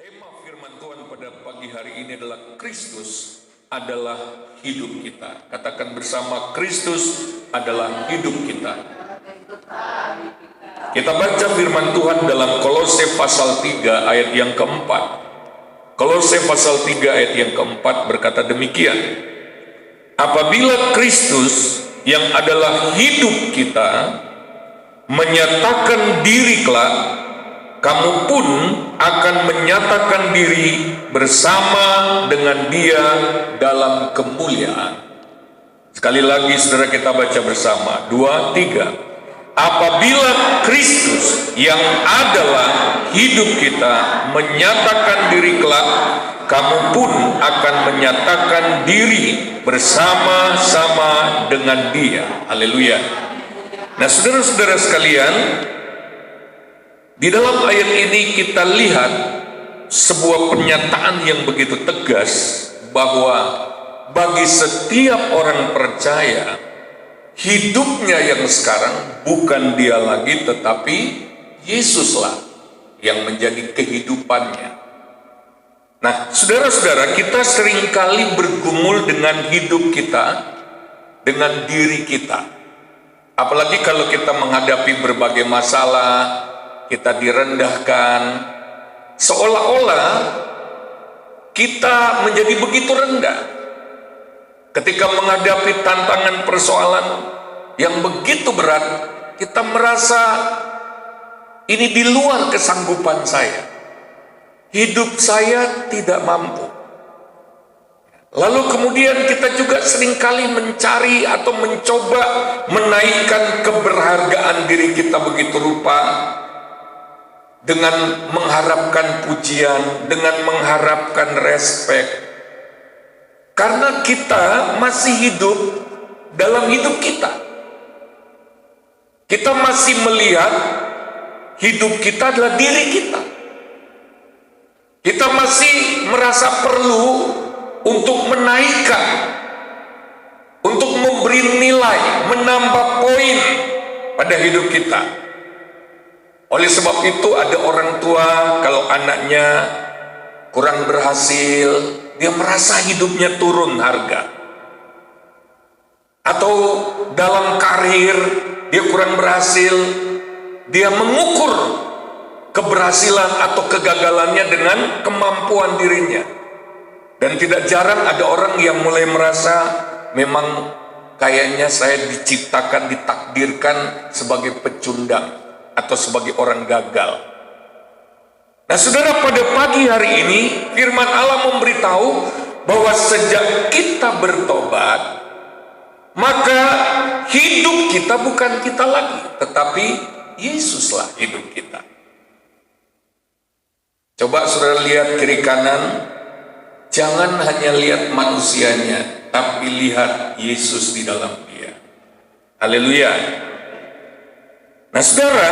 Tema firman Tuhan pada pagi hari ini adalah Kristus adalah hidup kita. Katakan bersama, Kristus adalah hidup kita. Kita baca firman Tuhan dalam Kolose pasal 3 ayat yang keempat. Kolose pasal 3 ayat yang keempat berkata demikian. Apabila Kristus yang adalah hidup kita menyatakan diri kelak, kamu pun akan menyatakan diri bersama dengan Dia dalam kemuliaan. Sekali lagi saudara, kita baca bersama. 2, 3. Apabila Kristus yang adalah hidup kita menyatakan diri kelak, kamu pun akan menyatakan diri bersama-sama dengan Dia. Haleluya. Nah, saudara-saudara sekalian, di dalam ayat ini kita lihat sebuah pernyataan yang begitu tegas bahwa bagi setiap orang percaya, hidupnya yang sekarang bukan dia lagi, tetapi Yesuslah yang menjadi kehidupannya. Nah, saudara-saudara, kita seringkali bergumul dengan hidup kita, dengan diri kita. Apalagi kalau kita menghadapi berbagai masalah, kita direndahkan, seolah-olah kita menjadi begitu rendah ketika menghadapi tantangan persoalan yang begitu berat. Kita merasa ini di luar kesanggupan saya, hidup saya tidak mampu. Lalu kemudian kita juga seringkali mencari atau mencoba menaikkan keberhargaan diri kita begitu rupa dengan mengharapkan pujian, dengan mengharapkan respek. Karena kita masih hidup dalam hidup kita. Kita masih melihat hidup kita adalah diri kita. Kita masih merasa perlu untuk menaikkan, untuk memberi nilai, menambah poin pada hidup kita. Oleh sebab itu ada orang tua kalau anaknya kurang berhasil, dia merasa hidupnya turun harga. Atau dalam karir dia kurang berhasil, dia mengukur keberhasilan atau kegagalannya dengan kemampuan dirinya. Dan tidak jarang ada orang yang mulai merasa memang kayaknya saya diciptakan, ditakdirkan sebagai pecundang atau sebagai orang gagal. Nah, saudara, pada pagi hari ini firman Allah memberitahu bahwa sejak kita bertobat, maka hidup kita bukan kita lagi, tetapi Yesuslah hidup kita. Coba saudara lihat kiri kanan, jangan hanya lihat manusianya, tapi lihat Yesus di dalam dia. Haleluya. Nah, saudara,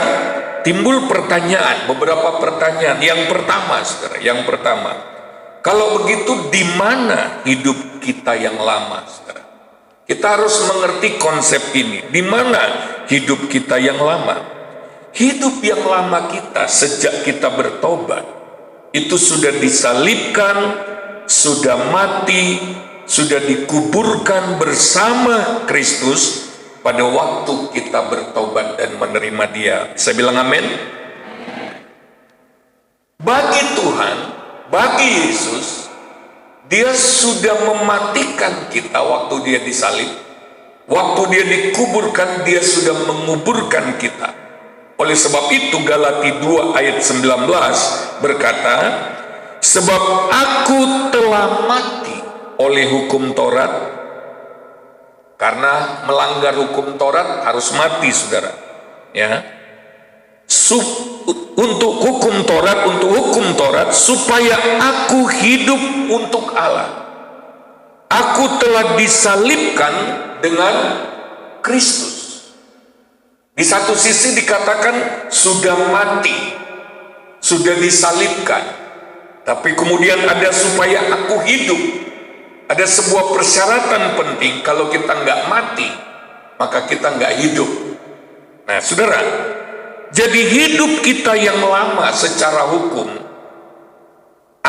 timbul pertanyaan, beberapa pertanyaan. Yang pertama, kalau begitu di mana hidup kita yang lama, saudara? Kita harus mengerti konsep ini. Di mana hidup kita yang lama? Hidup yang lama kita sejak kita bertobat itu sudah disalibkan, sudah mati, sudah dikuburkan bersama Kristus pada waktu kita bertobat dan menerima Dia. Saya bilang amin. Bagi Tuhan, bagi Yesus, Dia sudah mematikan kita waktu Dia disalib. Waktu Dia dikuburkan, Dia sudah menguburkan kita. Oleh sebab itu Galati 2 ayat 19 berkata, sebab aku telah mati oleh hukum Taurat. Karena melanggar hukum Taurat harus mati, saudara. Ya, untuk hukum Taurat, supaya aku hidup untuk Allah. Aku telah disalibkan dengan Kristus. Di satu sisi dikatakan sudah mati, sudah disalibkan. Tapi kemudian ada supaya aku hidup. Ada sebuah persyaratan penting, kalau kita nggak mati, maka kita nggak hidup. Nah, saudara, jadi hidup kita yang lama secara hukum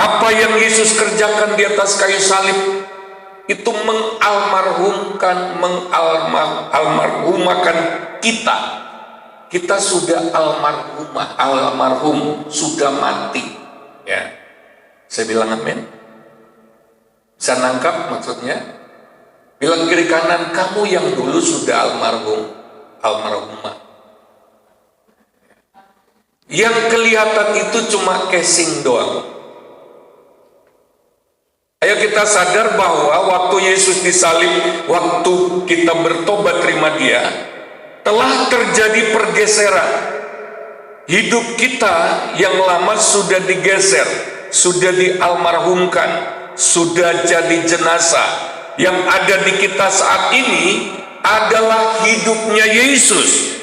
Apa yang Yesus kerjakan di atas kayu salib itu almarhumahkan kita. Kita sudah almarhum sudah mati. Ya, saya bilang amin. Bisa nangkap maksudnya? Bilang kiri kanan, kamu yang dulu sudah almarhumah. Yang kelihatan itu cuma casing doang. Ayo kita sadar bahwa waktu Yesus disalib, waktu kita bertobat terima Dia, telah terjadi pergeseran. Hidup kita yang lama sudah digeser, sudah dialmarhumkan, sudah jadi jenazah. Yang ada di kita saat ini adalah hidupnya Yesus.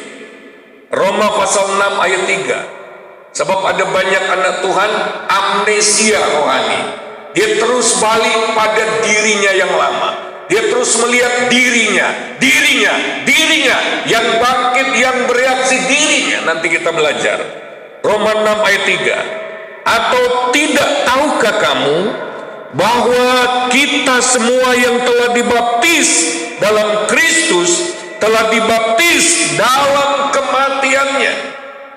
Roma pasal 6 ayat 3. Sebab ada banyak anak Tuhan amnesia rohani. Dia terus balik pada dirinya yang lama. Dia terus melihat dirinya yang bangkit, yang bereaksi dirinya. Nanti kita belajar. Roma 6 ayat 3. Atau tidak tahukah kamu bahwa kita semua yang telah dibaptis dalam Kristus telah dibaptis dalam kematiannya.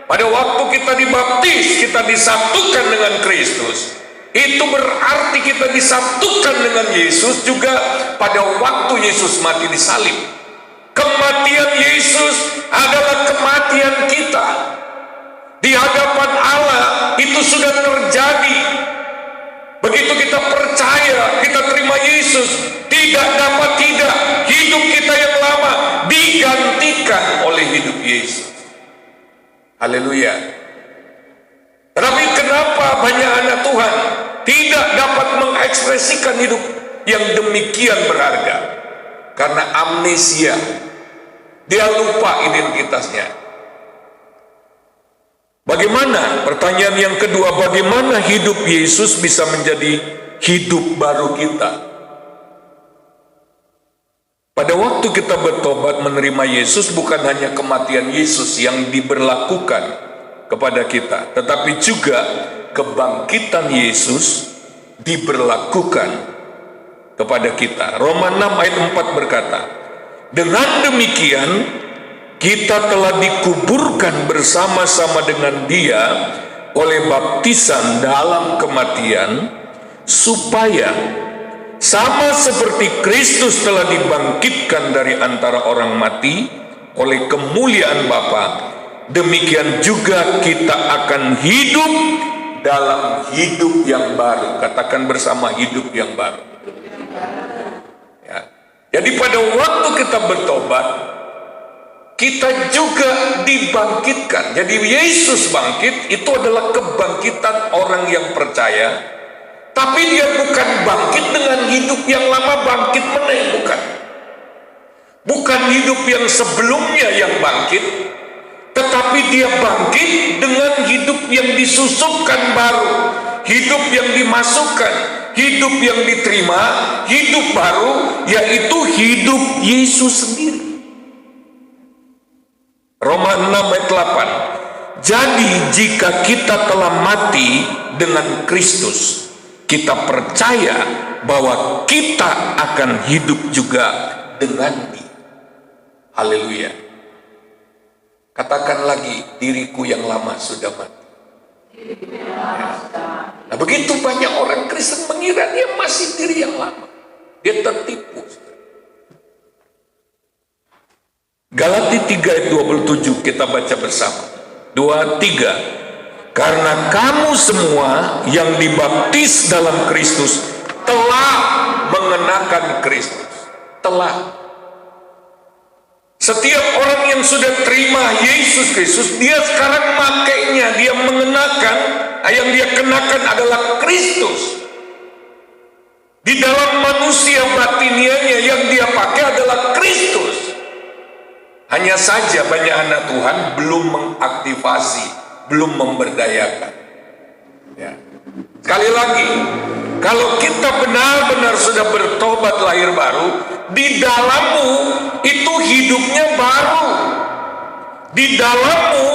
Pada waktu kita dibaptis, kita disatukan dengan Kristus. Itu berarti kita disatukan dengan Yesus juga pada waktu Yesus mati di salib. Kematian Yesus adalah kematian kita. Di hadapan Allah itu sudah terjadi. Begitu kita percaya, kita terima Yesus, tidak dapat tidak, hidup kita yang lama digantikan oleh hidup Yesus. Haleluya. Tetapi kenapa banyak anak Tuhan tidak dapat mengekspresikan hidup yang demikian berharga? Karena amnesia. Dia lupa identitasnya. Bagaimana? Pertanyaan yang kedua, bagaimana hidup Yesus bisa menjadi hidup baru kita? Pada waktu kita bertobat menerima Yesus, bukan hanya kematian Yesus yang diberlakukan kepada kita, tetapi juga kebangkitan Yesus diberlakukan kepada kita. Roma 6 ayat 4 berkata, dengan demikian kita telah dikuburkan bersama-sama dengan Dia oleh baptisan dalam kematian, supaya sama seperti Kristus telah dibangkitkan dari antara orang mati oleh kemuliaan Bapa, demikian juga kita akan hidup dalam hidup yang baru. Katakan bersama, hidup yang baru. Ya. Jadi pada waktu kita bertobat, kita juga dibangkitkan. Jadi Yesus bangkit, itu adalah kebangkitan orang yang percaya. Tapi dia bukan bangkit dengan hidup yang lama bangkit meneh, bukan. Bukan hidup yang sebelumnya yang bangkit, tetapi dia bangkit dengan hidup yang disusupkan baru, hidup yang dimasukkan, hidup yang diterima, hidup baru, yaitu hidup Yesus sendiri. Roma 6 ayat 8. Jadi jika kita telah mati dengan Kristus, kita percaya bahwa kita akan hidup juga dengan Dia. Haleluya. Katakan lagi, diriku yang lama sudah mati. Nah, begitu banyak orang Kristen mengira dia masih diri yang lama. Dia tertipu. Galati 3 ayat 27 kita baca bersama. 2, 3. Karena kamu semua yang dibaptis dalam Kristus telah mengenakan Kristus. Telah. Setiap orang yang sudah terima Yesus Kristus, dia sekarang makainya, dia mengenakan, yang dia kenakan adalah Kristus. Di dalam manusia batinianya yang dia pakai adalah Kristus. Hanya saja banyak anak Tuhan belum mengaktifasi, belum memberdayakan. Ya. Sekali lagi, kalau kita benar-benar sudah bertobat lahir baru, di dalammu itu hidupnya baru. Di dalammu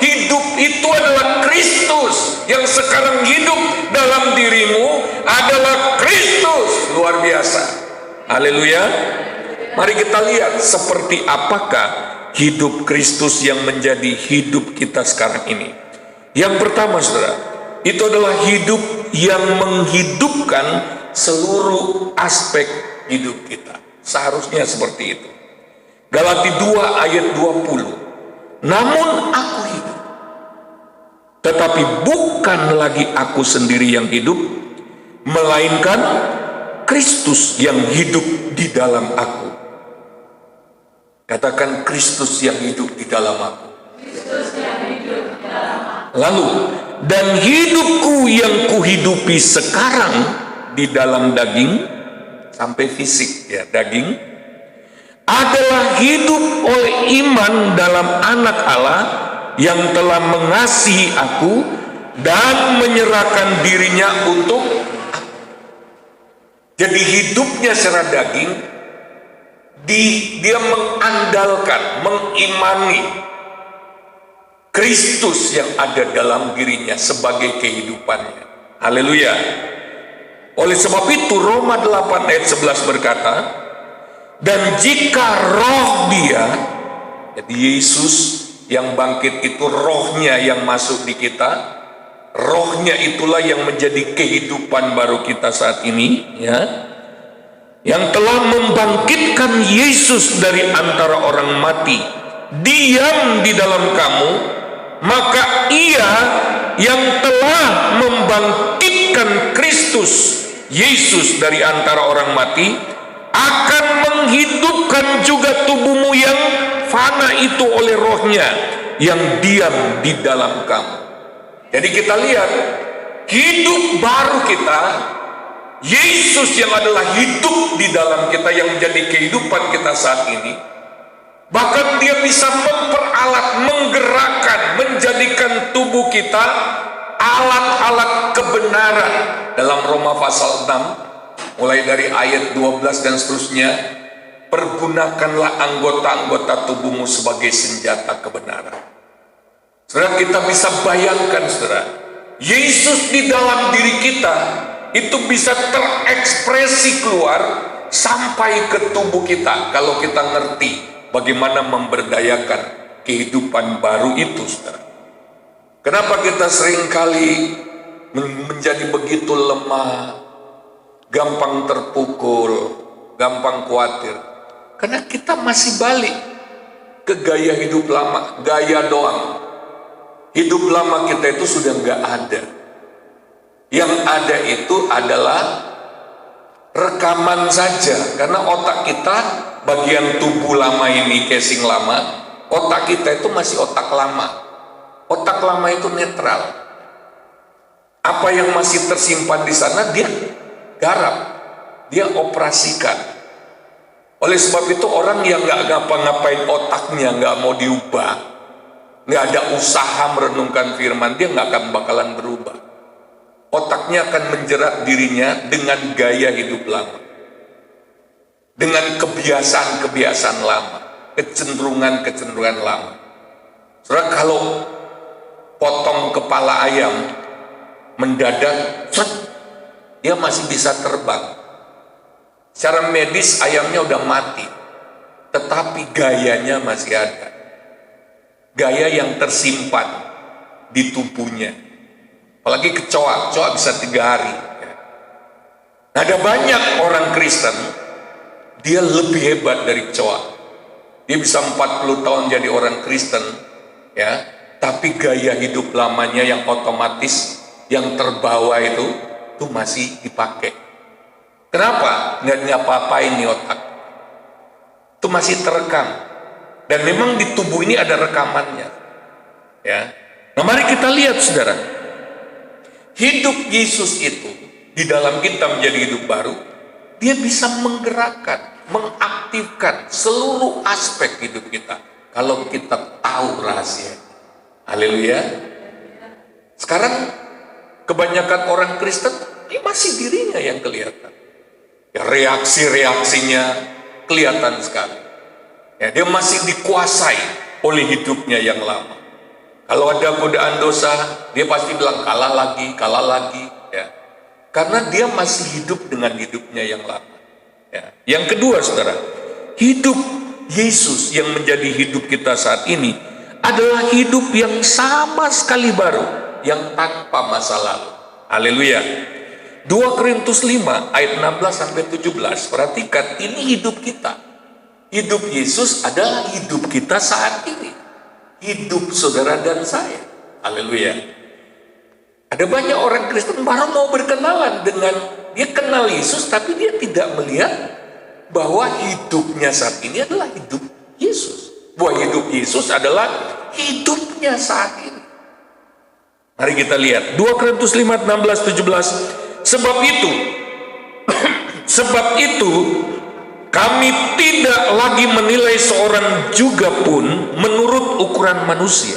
hidup itu adalah Kristus yang sekarang hidup dalam dirimu adalah Kristus. Luar biasa. Haleluya. Mari kita lihat seperti apakah hidup Kristus yang menjadi hidup kita sekarang ini. Yang pertama, saudara, itu adalah hidup yang menghidupkan seluruh aspek hidup kita. Seharusnya seperti itu. Galati 2 ayat 20. Namun aku hidup, tetapi bukan lagi aku sendiri yang hidup, melainkan Kristus yang hidup di dalam aku. Katakan, Kristus yang hidup di dalam aku. Lalu, dan hidupku yang kuhidupi sekarang di dalam daging, sampai fisik ya, daging, adalah hidup oleh iman dalam Anak Allah yang telah mengasihi aku dan menyerahkan dirinya untuk aku. Jadi hidupnya secara daging, dia mengandalkan, mengimani Kristus yang ada dalam dirinya sebagai kehidupannya. Haleluya. Oleh sebab itu Roma 8 ayat 11 berkata, dan jika roh dia, jadi Yesus yang bangkit itu rohnya yang masuk di kita, rohnya itulah yang menjadi kehidupan baru kita saat ini, ya, yang telah membangkitkan Yesus dari antara orang mati, diam di dalam kamu, maka Ia yang telah membangkitkan Kristus Yesus dari antara orang mati akan menghidupkan juga tubuhmu yang fana itu oleh rohnya yang diam di dalam kamu. Jadi kita lihat hidup baru kita, Yesus yang adalah hidup di dalam kita yang menjadi kehidupan kita saat ini. Bahkan dia bisa memperalat, menggerakkan, menjadikan tubuh kita alat-alat kebenaran. Dalam Roma pasal 6, mulai dari ayat 12 dan seterusnya, pergunakanlah anggota-anggota tubuhmu sebagai senjata kebenaran. Saudara, kita bisa bayangkan, saudara, Yesus di dalam diri kita itu bisa terekspresi keluar sampai ke tubuh kita kalau kita ngerti bagaimana memberdayakan kehidupan baru itu, saudara. Kenapa kita seringkali menjadi begitu lemah, gampang terpukul, gampang khawatir? Karena kita masih balik ke gaya hidup lama, gaya doang. Hidup lama kita itu sudah nggak ada. Yang ada itu adalah rekaman saja, karena otak kita, bagian tubuh lama ini, casing lama, otak kita itu masih otak lama. Otak lama itu netral. Apa yang masih tersimpan di sana dia garap, dia operasikan. Oleh sebab itu orang yang nggak ngapa-ngapain otaknya, nggak mau diubah, nggak ada usaha merenungkan firman, dia nggak akan bakalan berubah. Otaknya akan menjerat dirinya dengan gaya hidup lama, dengan kebiasaan-kebiasaan lama, kecenderungan-kecenderungan lama. Saudara, kalau potong kepala ayam mendadak, dia masih bisa terbang. Secara medis ayamnya udah mati, tetapi gayanya masih ada. Gaya yang tersimpan di tubuhnya. Apalagi kecoa bisa 3 hari. Nah, ada banyak orang Kristen, dia lebih hebat dari kecoa. Dia bisa 40 tahun jadi orang Kristen, ya, tapi gaya hidup lamanya yang otomatis, yang terbawa itu masih dipakai. Kenapa? Nggak ngapa-ngapain nih otak. Itu masih terekam. Dan memang di tubuh ini ada rekamannya. Ya. Nah, mari kita lihat, saudara. Hidup Yesus itu di dalam kita menjadi hidup baru, dia bisa menggerakkan, mengaktifkan seluruh aspek hidup kita kalau kita tahu rahasia. Haleluya. Sekarang kebanyakan orang Kristen ini masih dirinya yang kelihatan. Ya, reaksi-reaksinya kelihatan sekali. Ya, dia masih dikuasai oleh hidupnya yang lama. Kalau ada godaan dosa, dia pasti bilang kalah lagi, ya. Karena dia masih hidup dengan hidupnya yang lama. Ya. Yang kedua, saudara, hidup Yesus yang menjadi hidup kita saat ini adalah hidup yang sama sekali baru, yang tanpa masa lalu. Haleluya. 2 Korintus 5 ayat 16 sampai 17. Perhatikan, ini hidup kita. Hidup Yesus adalah hidup kita saat ini. Hidup saudara dan saya. Haleluya. Ada banyak orang Kristen baru mau berkenalan dengan, dia kenal Yesus tapi dia tidak melihat bahwa hidupnya saat ini adalah hidup Yesus. Bahwa hidup Yesus adalah hidupnya saat ini. Mari kita lihat 2 Korintus 5 16 17. Sebab itu kami tidak lagi menilai seorang juga pun menurut ukuran manusia.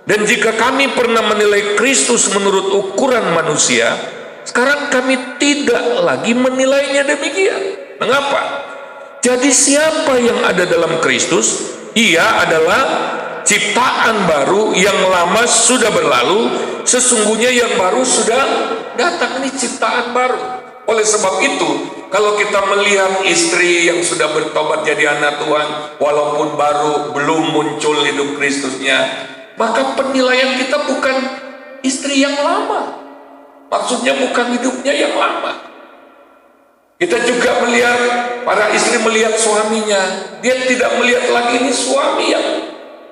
Dan jika kami pernah menilai Kristus menurut ukuran manusia, sekarang kami tidak lagi menilainya demikian. Mengapa? Jadi siapa yang ada dalam Kristus, ia adalah ciptaan baru, yang lama sudah berlalu, sesungguhnya yang baru sudah datang. Ini ciptaan baru. Oleh sebab itu, kalau kita melihat istri yang sudah bertobat jadi anak Tuhan, walaupun baru belum muncul hidup Kristusnya, maka penilaian kita bukan istri yang lama. Maksudnya bukan hidupnya yang lama. Kita juga melihat, para istri melihat suaminya, dia tidak melihat lagi ini suami yang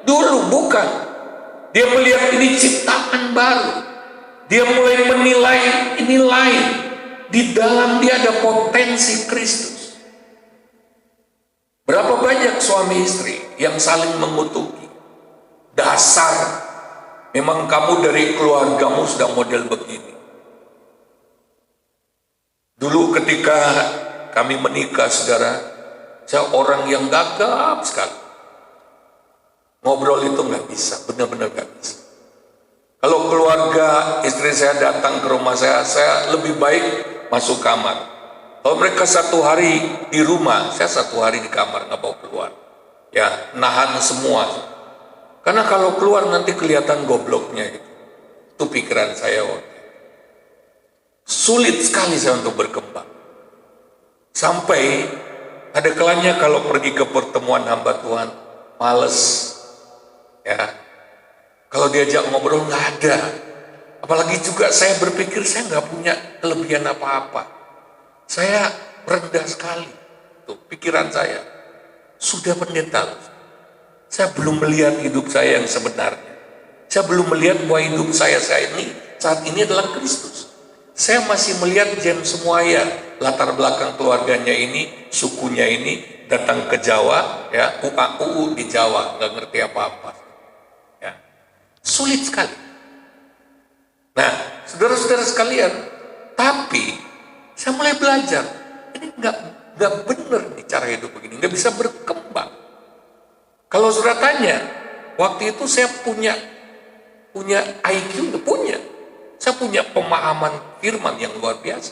dulu, bukan. Dia melihat ini ciptaan baru. Dia mulai menilai ini lain. Di dalam dia ada potensi Kristus. Berapa banyak suami istri yang saling mengutuki. Dasar, memang kamu dari keluargamu sudah model begini. Dulu ketika kami menikah, saudara, saya orang yang gagap sekali. Ngobrol itu nggak bisa, benar-benar nggak bisa. Kalau keluarga istri saya datang ke rumah saya lebih baik masuk kamar. Kalau mereka 1 hari di rumah, saya 1 hari di kamar, nggak mau keluar. Ya, nahan semua. Karena kalau keluar nanti kelihatan gobloknya gitu. Itu pikiran saya waktu. Sulit sekali saya untuk berkembang. Sampai ada kalanya kalau pergi ke pertemuan hamba Tuhan, males. Ya, kalau diajak ngobrol nggak ada. Apalagi juga saya berpikir saya nggak punya kelebihan apa-apa. Saya rendah sekali. Tuh, pikiran saya. Sudah pendeta. Saya belum melihat hidup saya yang sebenarnya. Saya belum melihat bahwa hidup saya ini saat ini adalah Kristus. Saya masih melihat James Muaya, latar belakang keluarganya ini, sukunya ini, datang ke Jawa, ya, UAU di Jawa, nggak ngerti apa-apa. Ya. Sulit sekali. Nah, saudara-saudara sekalian, tapi saya mulai belajar, ini nggak benar nih cara hidup begini, nggak bisa berkembang. Kalau saudara tanya, waktu itu saya punya IQ, punya. Saya punya pemahaman firman yang luar biasa.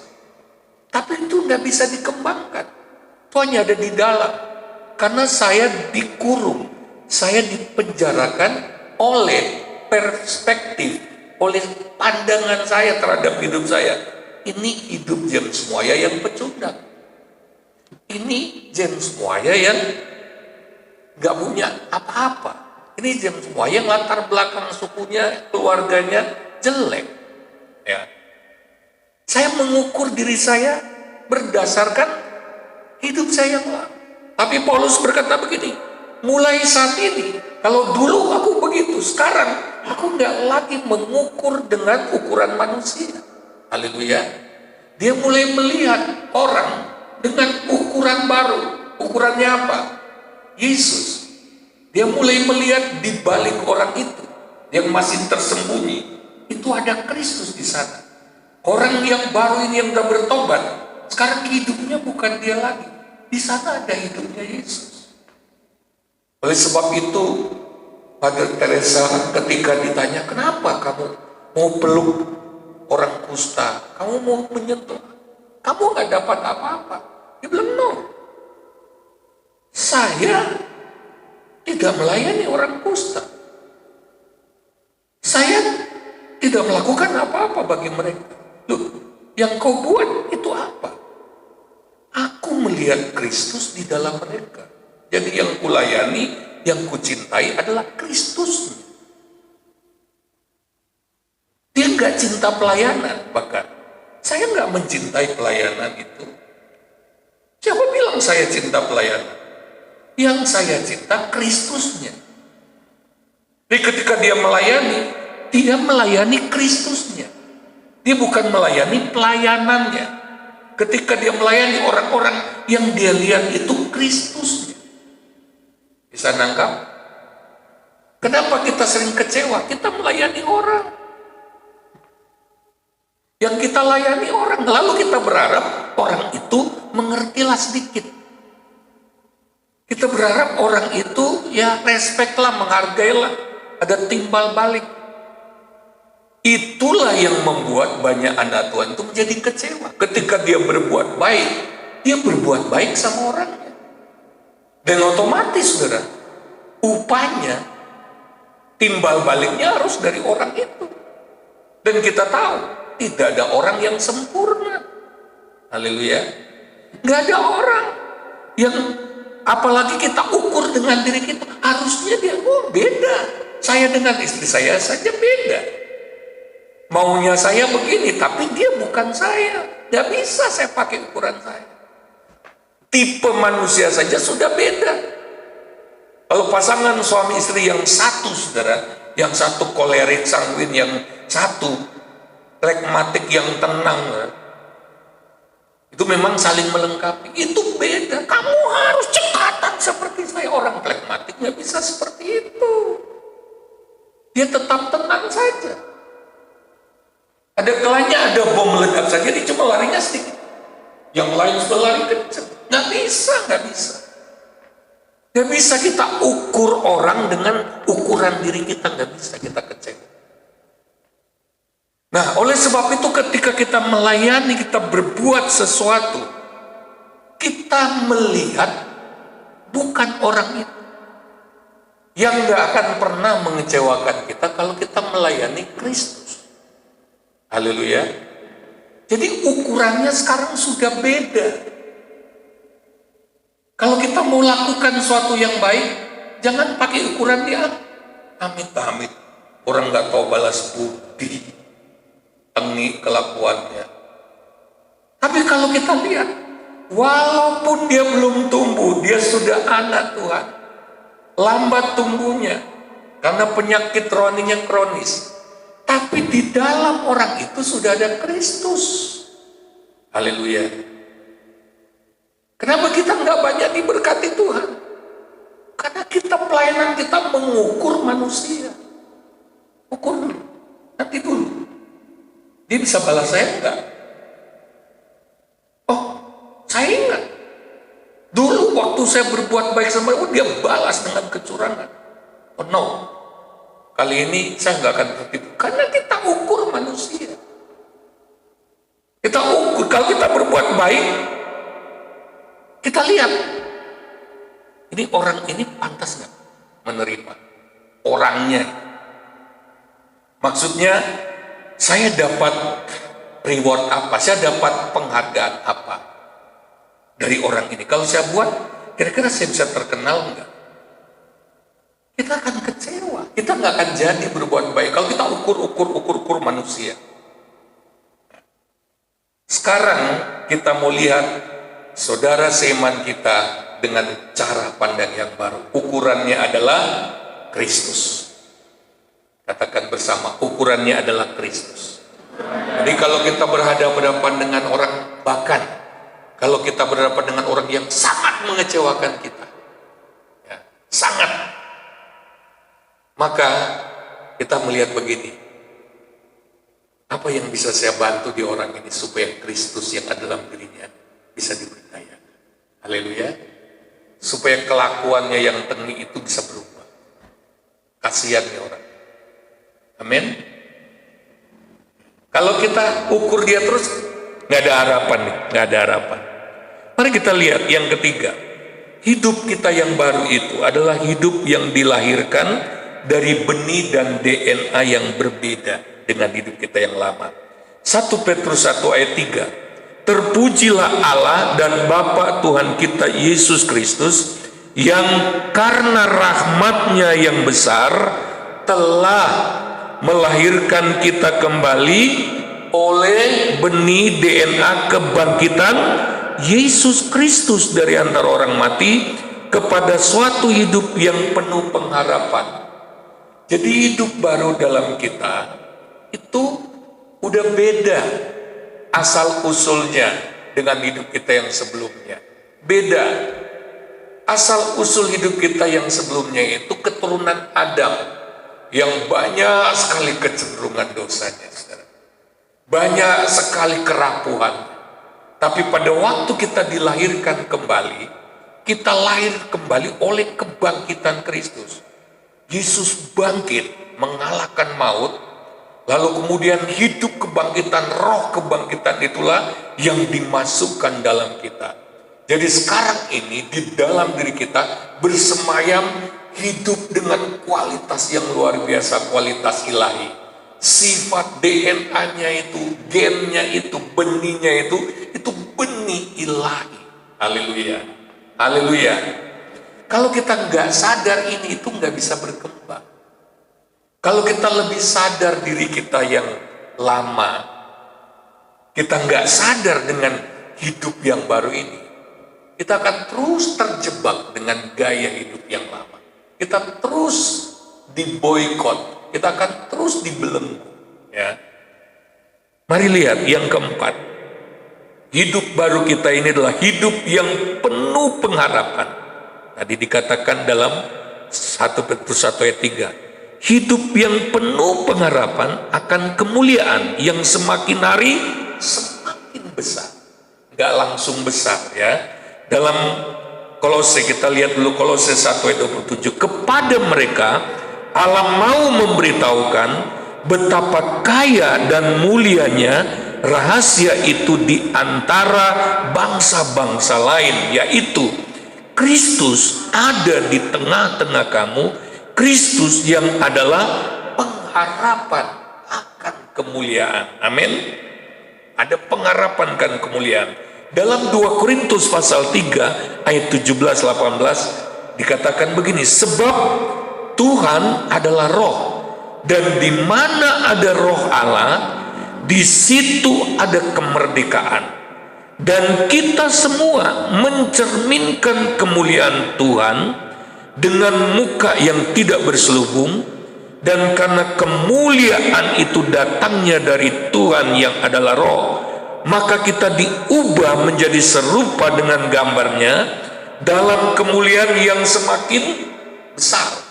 Tapi itu nggak bisa dikembangkan. Itu hanya ada di dalam. Karena saya dikurung, saya dipenjarakan oleh perspektif, oleh pandangan saya terhadap hidup saya. Ini hidup James Muaya yang pecundang. Ini James Muaya yang gak punya apa-apa. Ini James Muaya yang latar belakang sukunya, keluarganya jelek. Ya. Saya mengukur diri saya berdasarkan hidup saya yang lama. Tapi Paulus berkata begini, mulai saat ini, kalau dulu aku begitu, sekarang aku nggak lagi mengukur dengan ukuran manusia. Haleluya. Dia mulai melihat orang dengan ukuran baru. Ukurannya apa? Yesus. Dia mulai melihat di balik orang itu yang masih tersembunyi, itu ada Kristus di sana. Orang yang baru ini yang udah bertobat, sekarang hidupnya bukan dia lagi. Di sana ada hidupnya Yesus. Oleh sebab itu, Mother Teresa ketika ditanya, kenapa kamu mau peluk orang kusta, kamu mau menyentuh, kamu nggak dapat apa-apa. Dia bilang, no, saya tidak melayani orang kusta. tidak melakukan apa-apa bagi mereka. Loh, yang kau buat itu apa? Aku melihat Kristus di dalam mereka. Jadi yang kulayani, yang kucintai adalah Kristusnya. Dia nggak cinta pelayanan, bahkan saya nggak mencintai pelayanan itu. Siapa bilang saya cinta pelayanan? Yang saya cinta Kristusnya. Jadi ketika dia melayani Kristusnya. Dia bukan melayani pelayanannya. Ketika dia melayani orang-orang yang dia lihat itu Kristusnya. Bisa nangkap? Kenapa kita sering kecewa? Kita melayani orang. Yang kita layani orang, lalu kita berharap orang itu mengertilah sedikit. Kita berharap orang itu ya respect lah, menghargailah, ada timbal balik. Itulah yang membuat banyak anak Tuhan itu menjadi kecewa. Ketika dia berbuat baik, dia berbuat baik sama orangnya. Dan otomatis saudara, upahnya, timbal baliknya harus dari orang itu. Dan kita tahu, tidak ada orang yang sempurna. Haleluya. Nggak ada orang yang, apalagi kita ukur dengan diri kita, harusnya dia, beda. Saya dengan istri saya saja beda. Maunya saya begini, tapi dia bukan saya. Nggak bisa saya pakai ukuran saya. Tipe manusia saja sudah beda. Kalau pasangan suami istri yang satu, saudara, yang satu kolerik sanguin, yang satu pragmatik, yang tenang, itu memang saling melengkapi. Itu beda. Kamu harus cekatan seperti saya. Orang pragmatik nggak bisa seperti itu. Dia tetap tenang saja. Ada kalanya ada bom meledak saja, dia cuma larinya sedikit. Yang lain sudah lari kencang. Nggak bisa. Nggak bisa kita ukur orang dengan ukuran diri kita. Nggak bisa, kita kecewa. Nah, oleh sebab itu ketika kita melayani, kita berbuat sesuatu, kita melihat bukan orang itu. Yang nggak akan pernah mengecewakan kita kalau kita melayani Kristus. Haleluya. Jadi ukurannya sekarang sudah beda. Kalau kita mau lakukan sesuatu yang baik, jangan pakai ukuran dia. Amit-amit, orang nggak tahu balas budi. Tengi kelakuannya. Tapi kalau kita lihat, walaupun dia belum tumbuh, dia sudah anak Tuhan, lambat tumbuhnya karena penyakit rohaninya kronis, tapi di dalam orang itu sudah ada Kristus. Haleluya. Kenapa kita nggak banyak diberkati Tuhan? Karena kita pelayanan kita mengukur manusia. Ukur dulu, nanti dulu. Dia bisa balas saya enggak? Oh, saya ingat. Dulu waktu saya berbuat baik sama dia balas dengan kecurangan. Oh no. Kali ini saya enggak akan tertipu. Karena kita ukur manusia. Kita ukur. Kalau kita berbuat baik, kita lihat. Ini orang ini pantas nggak menerima? Orangnya. Maksudnya, saya dapat reward apa? Saya dapat penghargaan apa dari orang ini? Kalau saya buat, kira-kira saya bisa terkenal enggak? Kita akan kecewa. Kita nggak akan jadi berbuat baik kalau kita ukur manusia. Sekarang kita mau lihat saudara seiman kita dengan cara pandang yang baru. Ukurannya adalah Kristus. Katakan bersama, ukurannya adalah Kristus. Jadi kalau kita berhadapan dengan orang, bahkan kalau kita berhadapan dengan orang yang sangat mengecewakan kita, ya, sangat, maka kita melihat begini, apa yang bisa saya bantu di orang ini supaya Kristus yang ada dalam dirinya bisa diberdayakan. Haleluya. Supaya kelakuannya yang tengik itu bisa berubah. Kasihan nih orang. Amin. Kalau kita ukur dia terus, nggak ada harapan nih, nggak ada harapan. Mari kita lihat yang ketiga. Hidup kita yang baru itu adalah hidup yang dilahirkan dari benih dan DNA yang berbeda. dengan hidup kita yang lama. 1 Petrus 1 ayat 3. Terpujilah Allah dan Bapa Tuhan kita Yesus Kristus, yang karena rahmat-Nya yang besar telah melahirkan kita kembali oleh benih DNA kebangkitan Yesus Kristus dari antara orang mati kepada suatu hidup yang penuh pengharapan. Jadi hidup baru dalam kita itu udah beda asal usulnya dengan hidup kita yang sebelumnya. Beda. Asal usul hidup kita yang sebelumnya itu keturunan Adam yang banyak sekali kecenderungan dosanya, saudara. Banyak sekali kerapuhan. Tapi pada waktu kita dilahirkan kembali, kita lahir kembali oleh kebangkitan Kristus. Yesus bangkit, mengalahkan maut, lalu kemudian hidup kebangkitan, roh kebangkitan itulah yang dimasukkan dalam kita. Jadi sekarang ini di dalam diri kita bersemayam hidup dengan kualitas yang luar biasa, kualitas ilahi. Sifat DNA-nya itu, gennya itu, benihnya itu benih ilahi. Haleluya. Haleluya. Kalau kita nggak sadar ini, itu nggak bisa berkembang. Kalau kita lebih sadar diri kita yang lama, kita nggak sadar dengan hidup yang baru ini, kita akan terus terjebak dengan gaya hidup yang lama. Kita terus diboikot, kita akan terus dibelenggu. Ya. Mari lihat yang keempat. Hidup baru kita ini adalah hidup yang penuh pengharapan. Tadi dikatakan dalam 1 Petrus 1 ayat 3. Hidup yang penuh pengharapan akan kemuliaan yang semakin hari semakin besar. Nggak langsung besar ya. Dalam Kolose, kita lihat dulu Kolose 1 ayat 27. Kepada mereka Allah mau memberitahukan betapa kaya dan mulianya rahasia itu di antara bangsa-bangsa lain, yaitu Kristus ada di tengah-tengah kamu, Kristus yang adalah pengharapan akan kemuliaan. Amin. Ada pengharapan akan kemuliaan. Dalam 2 Korintus pasal 3 ayat 17-18 dikatakan begini, sebab Tuhan adalah roh, dan di mana ada roh Allah, di situ ada kemerdekaan. Dan kita semua mencerminkan kemuliaan Tuhan dengan muka yang tidak berselubung, dan karena kemuliaan itu datangnya dari Tuhan yang adalah roh, maka kita diubah menjadi serupa dengan gambarnya dalam kemuliaan yang semakin besar.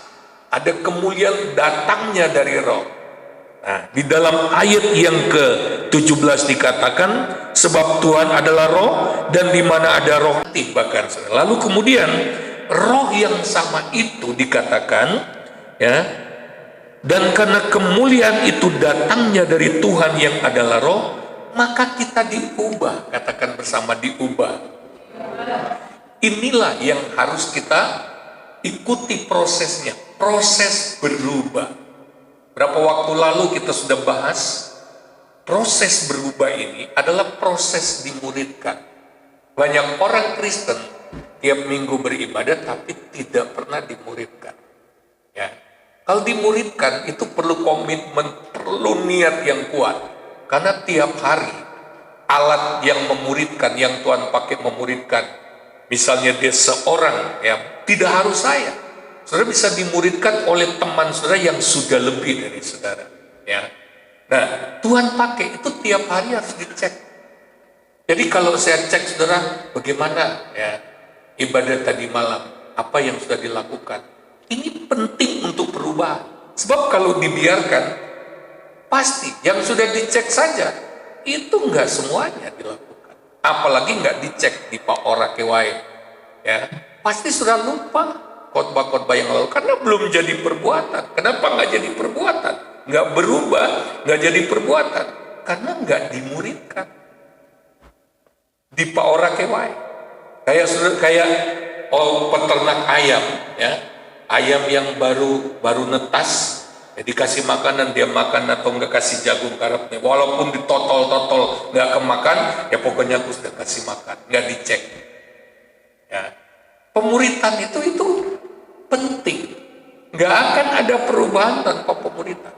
Ada kemuliaan datangnya dari roh. Nah, di dalam ayat yang ke-17 dikatakan, sebab Tuhan adalah roh, dan di mana ada roh bahkan. Lalu kemudian roh yang sama itu dikatakan, ya, dan karena kemuliaan itu datangnya dari Tuhan yang adalah roh, maka kita diubah. Katakan bersama, diubah. Inilah yang harus kita ikuti prosesnya, proses berubah. Berapa waktu lalu kita sudah bahas, proses berubah ini adalah proses dimuridkan. Banyak orang Kristen tiap minggu beribadah tapi tidak pernah dimuridkan. Ya. Kalau dimuridkan itu perlu komitmen, perlu niat yang kuat. Karena tiap hari alat yang memuridkan, yang Tuhan pakai memuridkan, misalnya dia seorang, ya, tidak harus saya. Saudara bisa dimuridkan oleh teman saudara yang sudah lebih dari saudara. Ya. Nah, Tuhan pakai itu tiap hari harus dicek. Jadi kalau saya cek saudara, bagaimana ya ibadah tadi malam, apa yang sudah dilakukan, ini penting untuk perubahan. Sebab kalau dibiarkan, pasti yang sudah dicek saja itu enggak semuanya dilakukan. Apalagi enggak dicek di Pak Ora Kewai, ya pasti sudah lupa khotbah-khotbah yang lalu karena belum jadi perbuatan. Kenapa nggak jadi perbuatan? Nggak berubah, nggak jadi perbuatan karena nggak dimuridkan. Di Pak Ora Kewai, kayak peternak ayam, ya, ayam yang baru netas, Dikasih makanan, dia makan atau enggak, kasih jagung karapnya. Walaupun ditotol-totol enggak kemakan, ya pokoknya aku sudah kasih makan, enggak dicek. Ya. Pemuritan itu penting. Enggak akan ada perubahan tanpa pemuritan.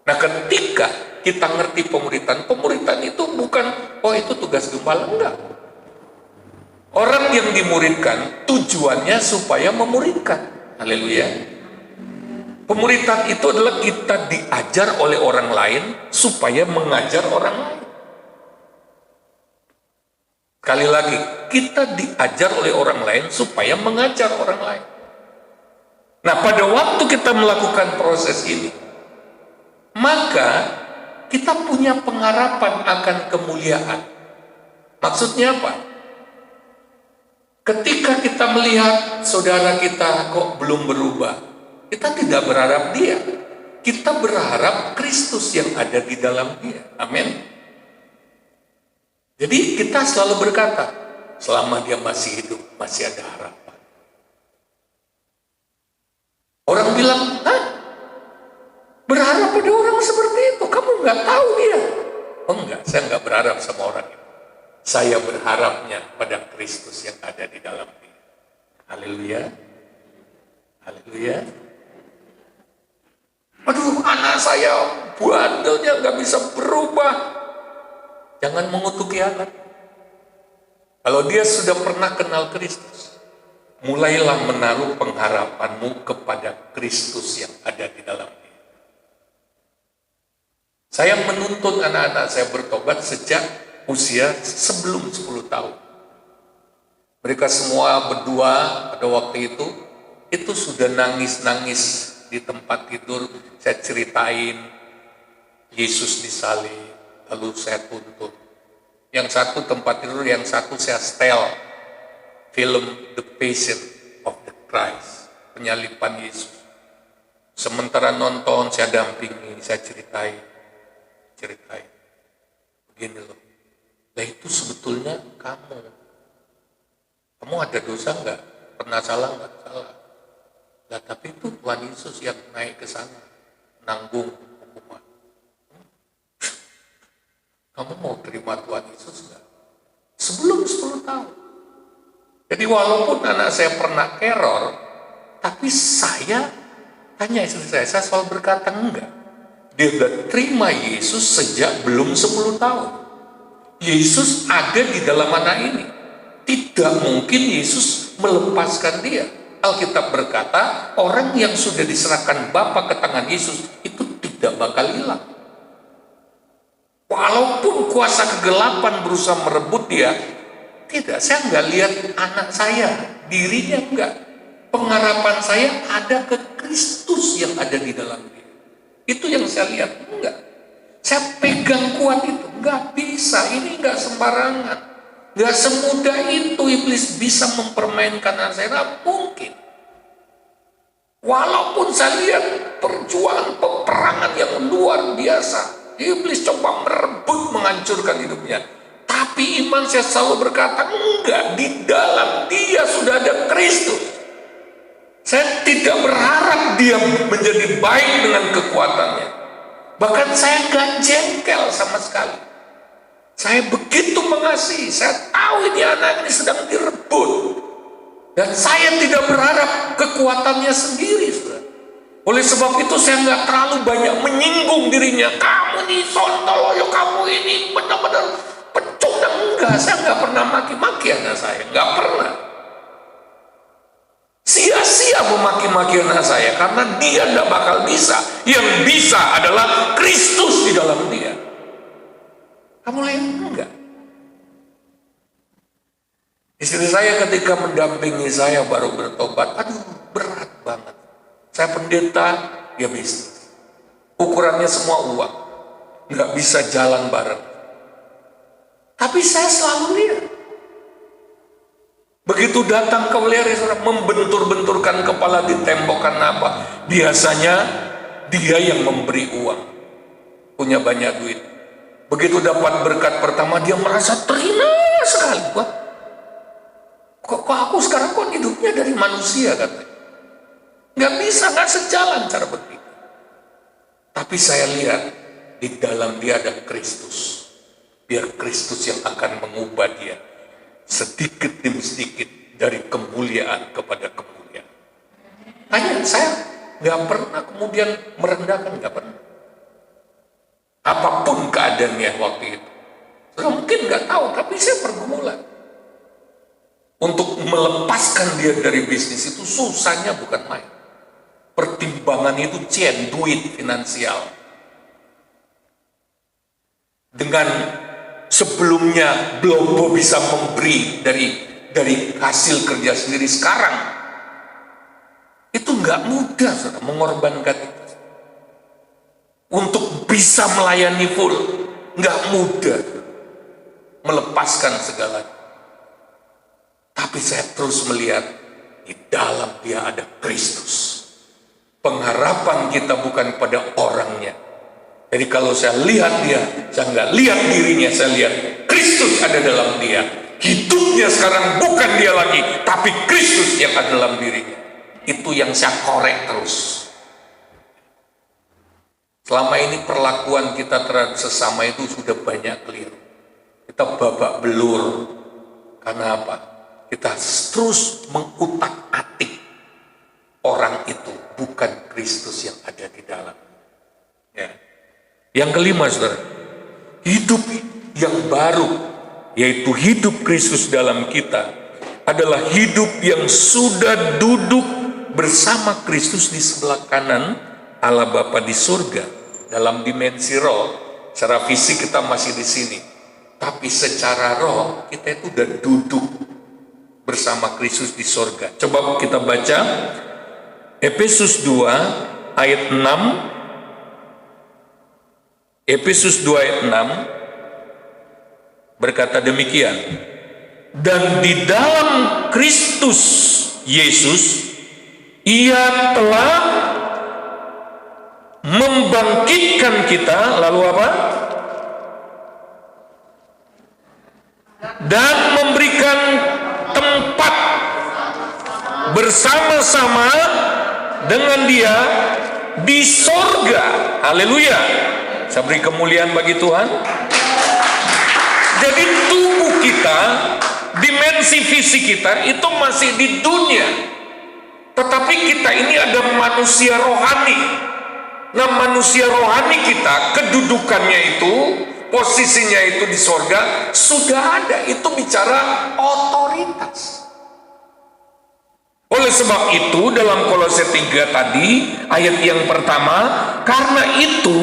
Nah, ketika kita ngerti pemuritan itu bukan, oh itu tugas gembala, enggak. Orang yang dimuridkan tujuannya supaya memuridkan. Haleluya. Pemuritan itu adalah kita diajar oleh orang lain supaya mengajar orang lain. Sekali lagi, kita diajar oleh orang lain supaya mengajar orang lain. Nah, pada waktu kita melakukan proses ini, maka kita punya pengharapan akan kemuliaan. Maksudnya apa? Ketika kita melihat saudara kita kok belum berubah, kita tidak berharap dia. Kita berharap Kristus yang ada di dalam dia. Amin. Jadi kita selalu berkata, selama dia masih hidup, masih ada harapan. Orang bilang, berharap pada orang seperti itu, kamu nggak tahu dia. Oh enggak, saya nggak berharap sama orang itu. Saya berharapnya pada Kristus yang ada di dalam dia. Haleluya. Haleluya. Aduh, anak saya bandelnya nggak bisa berubah. Jangan mengutuki anak. Kalau dia sudah pernah kenal Kristus, mulailah menaruh pengharapanmu kepada Kristus yang ada di dalam dia. Saya menuntun anak-anak saya bertobat sejak usia sebelum 10 tahun. Mereka semua berdua pada waktu itu sudah nangis-nangis di tempat tidur. Saya ceritain Yesus disalib, lalu saya tuntun. Yang satu tempat tidur, yang satu saya setel film The Passion of the Christ, penyalipan Yesus. Sementara nonton, saya dampingi, saya ceritain. Begini loh, nah itu sebetulnya kamu ada dosa nggak? Pernah salah nggak? Salah. Nah, tapi itu Tuhan Yesus yang naik ke sana, nanggung hukuman. Kamu mau terima Tuhan Yesus nggak? Sebelum 10 tahun. Jadi walaupun anak saya pernah error, tapi saya tanya istri saya selalu berkata enggak. Dia sudah terima Yesus sejak belum 10 tahun. Yesus ada di dalam anak ini. Tidak mungkin Yesus melepaskan dia. Alkitab berkata, orang yang sudah diserahkan Bapa ke tangan Yesus itu tidak bakal hilang. Walaupun kuasa kegelapan berusaha merebut dia, tidak, saya nggak lihat anak saya, dirinya enggak. Pengharapan saya ada ke Kristus yang ada di dalam dia. Itu yang saya lihat, enggak. Saya pegang kuat itu, enggak bisa, ini enggak sembarangan. Enggak semudah itu iblis bisa mempermainkan anak saya, enggak mungkin. Walaupun saya lihat perjuangan peperangan yang luar biasa, iblis coba merebut, menghancurkan hidupnya. Tapi iman saya selalu berkata, enggak, di dalam dia sudah ada Kristus. Saya tidak berharap dia menjadi baik dengan kekuatannya. Bahkan saya enggak jengkel sama sekali. Saya begitu mengasihi, saya tahu ini anak ini sedang direbut. Dan saya tidak berharap kekuatannya sendiri, saudara. Oleh sebab itu saya nggak terlalu banyak menyinggung dirinya. Kamu nih sontoloyo, kamu ini benar-benar pecundang. Enggak, saya nggak pernah maki-maki anak saya, nggak pernah. Sia-sia memaki-maki anak saya karena dia nggak bakal bisa. Yang bisa adalah Kristus di dalam dia. Kamu lihat enggak? Istri saya ketika mendampingi saya baru bertobat, aduh berat banget. Saya pendeta, dia bisnis. Ukurannya semua uang. Nggak bisa jalan bareng. Tapi saya selalu lihat. Begitu datang ke Weleri, membentur-benturkan kepala di tembok karena apa? Biasanya dia yang memberi uang. Punya banyak duit. Begitu dapat berkat pertama, dia merasa terhina sekali. Kok aku sekarang kok hidupnya dari manusia, katanya. Nggak bisa, nggak sejalan cara berpikir. Tapi saya lihat di dalam dia ada Kristus. Biar Kristus yang akan mengubah dia sedikit demi sedikit dari kemuliaan kepada kemuliaan. Hanya saya nggak pernah kemudian merendahkan, nggak pernah. Apapun keadaannya waktu itu. Saya mungkin nggak tahu, tapi saya pergumulan. Untuk melepaskan dia dari bisnis itu susahnya bukan main. Pertimbangan itu duit finansial. Dengan sebelumnya belum bisa memberi dari hasil kerja sendiri, sekarang itu nggak mudah, saudara, mengorbankan itu untuk bisa melayani full. Nggak mudah melepaskan segalanya. Tapi saya terus melihat di dalam dia ada Kristus. Pengharapan kita bukan pada orangnya. Jadi kalau saya lihat dia, saya nggak lihat dirinya, saya lihat Kristus ada dalam dia. Hidupnya sekarang bukan dia lagi, tapi Kristus yang ada dalam dirinya. Itu yang saya korek terus. Selama ini perlakuan kita terhadap sesama itu sudah banyak keliru. Kita babak belur. Karena apa? Kita terus mengutak-atik orang itu, bukan Kristus yang ada di dalam. Ya. Yang kelima, saudara, hidup yang baru, yaitu hidup Kristus dalam kita, adalah hidup yang sudah duduk bersama Kristus di sebelah kanan Allah Bapa di surga. Dalam dimensi roh, secara fisik kita masih di sini, tapi secara roh kita itu udah duduk bersama Kristus di surga. Coba kita baca Efesus 2 ayat 6. Efesus 2 ayat 6 berkata demikian, dan di dalam Kristus Yesus ia telah membangkitkan kita, lalu apa? Dan memberikan tempat bersama-sama dengan dia di sorga. Haleluya. Saya beri kemuliaan bagi Tuhan. Jadi tubuh kita, dimensi fisik kita itu masih di dunia. Tetapi kita ini ada manusia rohani. Nah, manusia rohani kita, kedudukannya itu, posisinya itu di sorga, sudah ada. Itu bicara otoritas. Oleh sebab itu, dalam Kolose 3 tadi, ayat yang pertama, karena itu,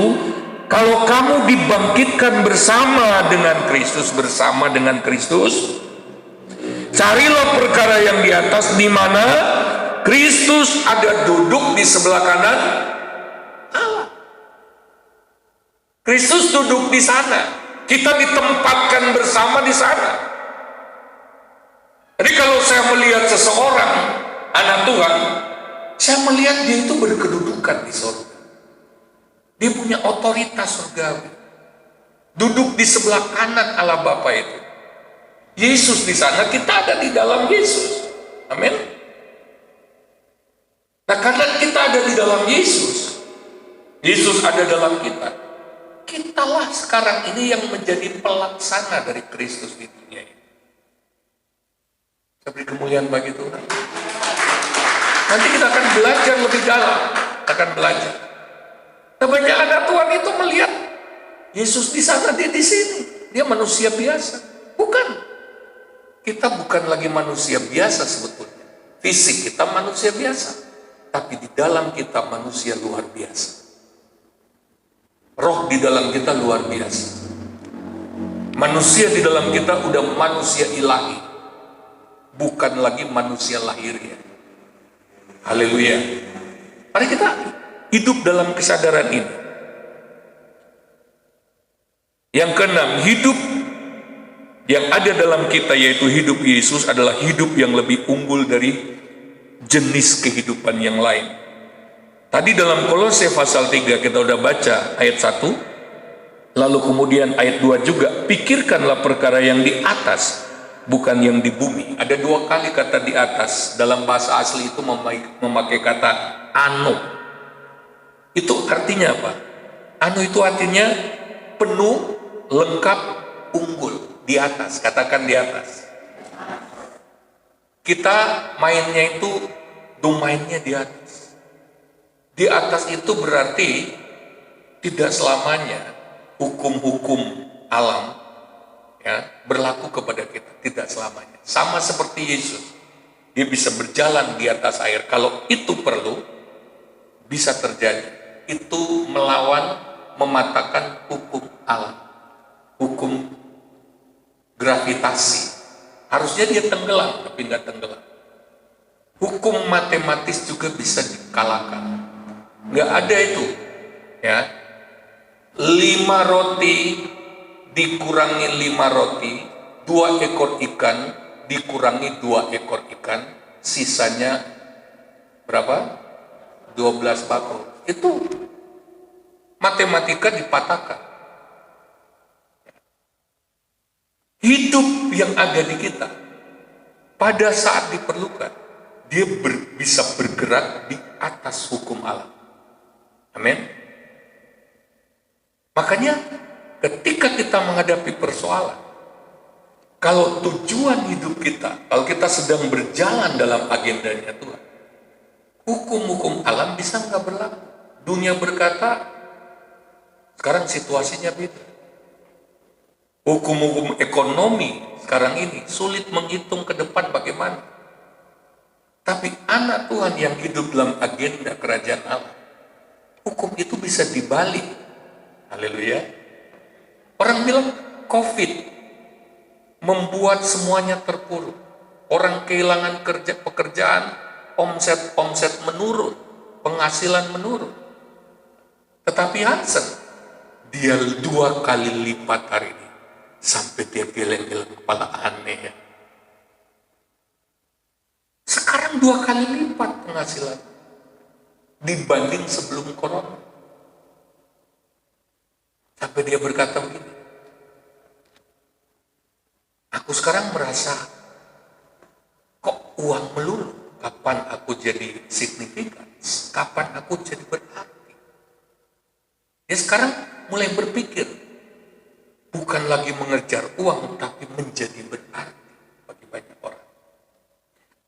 kalau kamu dibangkitkan bersama dengan Kristus, carilah perkara yang di atas, di mana Kristus ada duduk di sebelah kanan Allah. Kristus duduk di sana, kita ditempatkan bersama di sana. Jadi kalau saya melihat seseorang, anak Tuhan, saya melihat dia itu berkedudukan di surga. Dia punya otoritas surgawi. Duduk di sebelah kanan Allah Bapa itu. Yesus di sana, kita ada di dalam Yesus. Amin. Nah, karena kita ada di dalam Yesus, Yesus ada dalam kita, kitalah sekarang ini yang menjadi pelaksana dari Kristus di dunia ini. Saya beri kemuliaan bagi Tuhan. Nanti kita akan belajar lebih dalam, akan belajar. Nah, banyak anak Tuhan itu melihat Yesus di sana, dia di sini. Dia manusia biasa. Bukan. Kita bukan lagi manusia biasa sebetulnya. Fisik kita manusia biasa. Tapi di dalam kita manusia luar biasa. Roh di dalam kita luar biasa. Manusia di dalam kita udah manusia ilahi. Bukan lagi manusia lahiriah. Haleluya. Mari kita hidup dalam kesadaran ini. Yang keenam, hidup yang ada dalam kita, yaitu hidup Yesus, adalah hidup yang lebih unggul dari jenis kehidupan yang lain. Tadi dalam Kolose pasal 3 kita udah baca ayat 1, lalu kemudian ayat 2 juga, pikirkanlah perkara yang di atas, bukan yang di bumi. Ada 2 kali kata di atas. Dalam bahasa asli itu memakai kata ano. Itu artinya apa? Anu itu artinya penuh, lengkap, unggul, di atas, katakan di atas. Kita mainnya itu domainnya di atas. Di atas itu berarti tidak selamanya hukum-hukum alam ya berlaku kepada kita, tidak selamanya. Sama seperti Yesus, dia bisa berjalan di atas air. Kalau itu perlu, bisa terjadi. Itu melawan, mematahkan hukum alam, hukum gravitasi. Harusnya dia tenggelam, tapi nggak tenggelam. Hukum matematis juga bisa dikalahkan. Nggak ada itu, ya. 5 roti dikurangi 5 roti, 2 ekor ikan dikurangi 2 ekor ikan, sisanya berapa? 12 bakul. Itu matematika dipatahkan. Hidup yang ada di kita, pada saat diperlukan, dia bisa bergerak di atas hukum alam. Amin. Makanya ketika kita menghadapi persoalan, kalau tujuan hidup kita, kalau kita sedang berjalan dalam agendanya Tuhan, hukum-hukum alam bisa nggak berlaku. Dunia berkata, sekarang situasinya beda. Hukum-hukum ekonomi sekarang ini sulit menghitung ke depan bagaimana. Tapi anak Tuhan yang hidup dalam agenda kerajaan Allah, hukum itu bisa dibalik. Haleluya. Orang bilang COVID membuat semuanya terpuruk. Orang kehilangan pekerjaan, omset menurun, penghasilan menurun. Tetapi Hansen, dia 2 kali lipat hari ini. Sampai dia geleng-geleng kepala, aneh ya. Sekarang 2 kali lipat penghasilan dibanding sebelum corona. Sampai dia berkata begini, aku sekarang merasa kok uang melulu, kapan aku jadi signifikan, kapan aku jadi berarti. Dia sekarang mulai berpikir, bukan lagi mengejar uang, tapi menjadi berarti bagi banyak orang.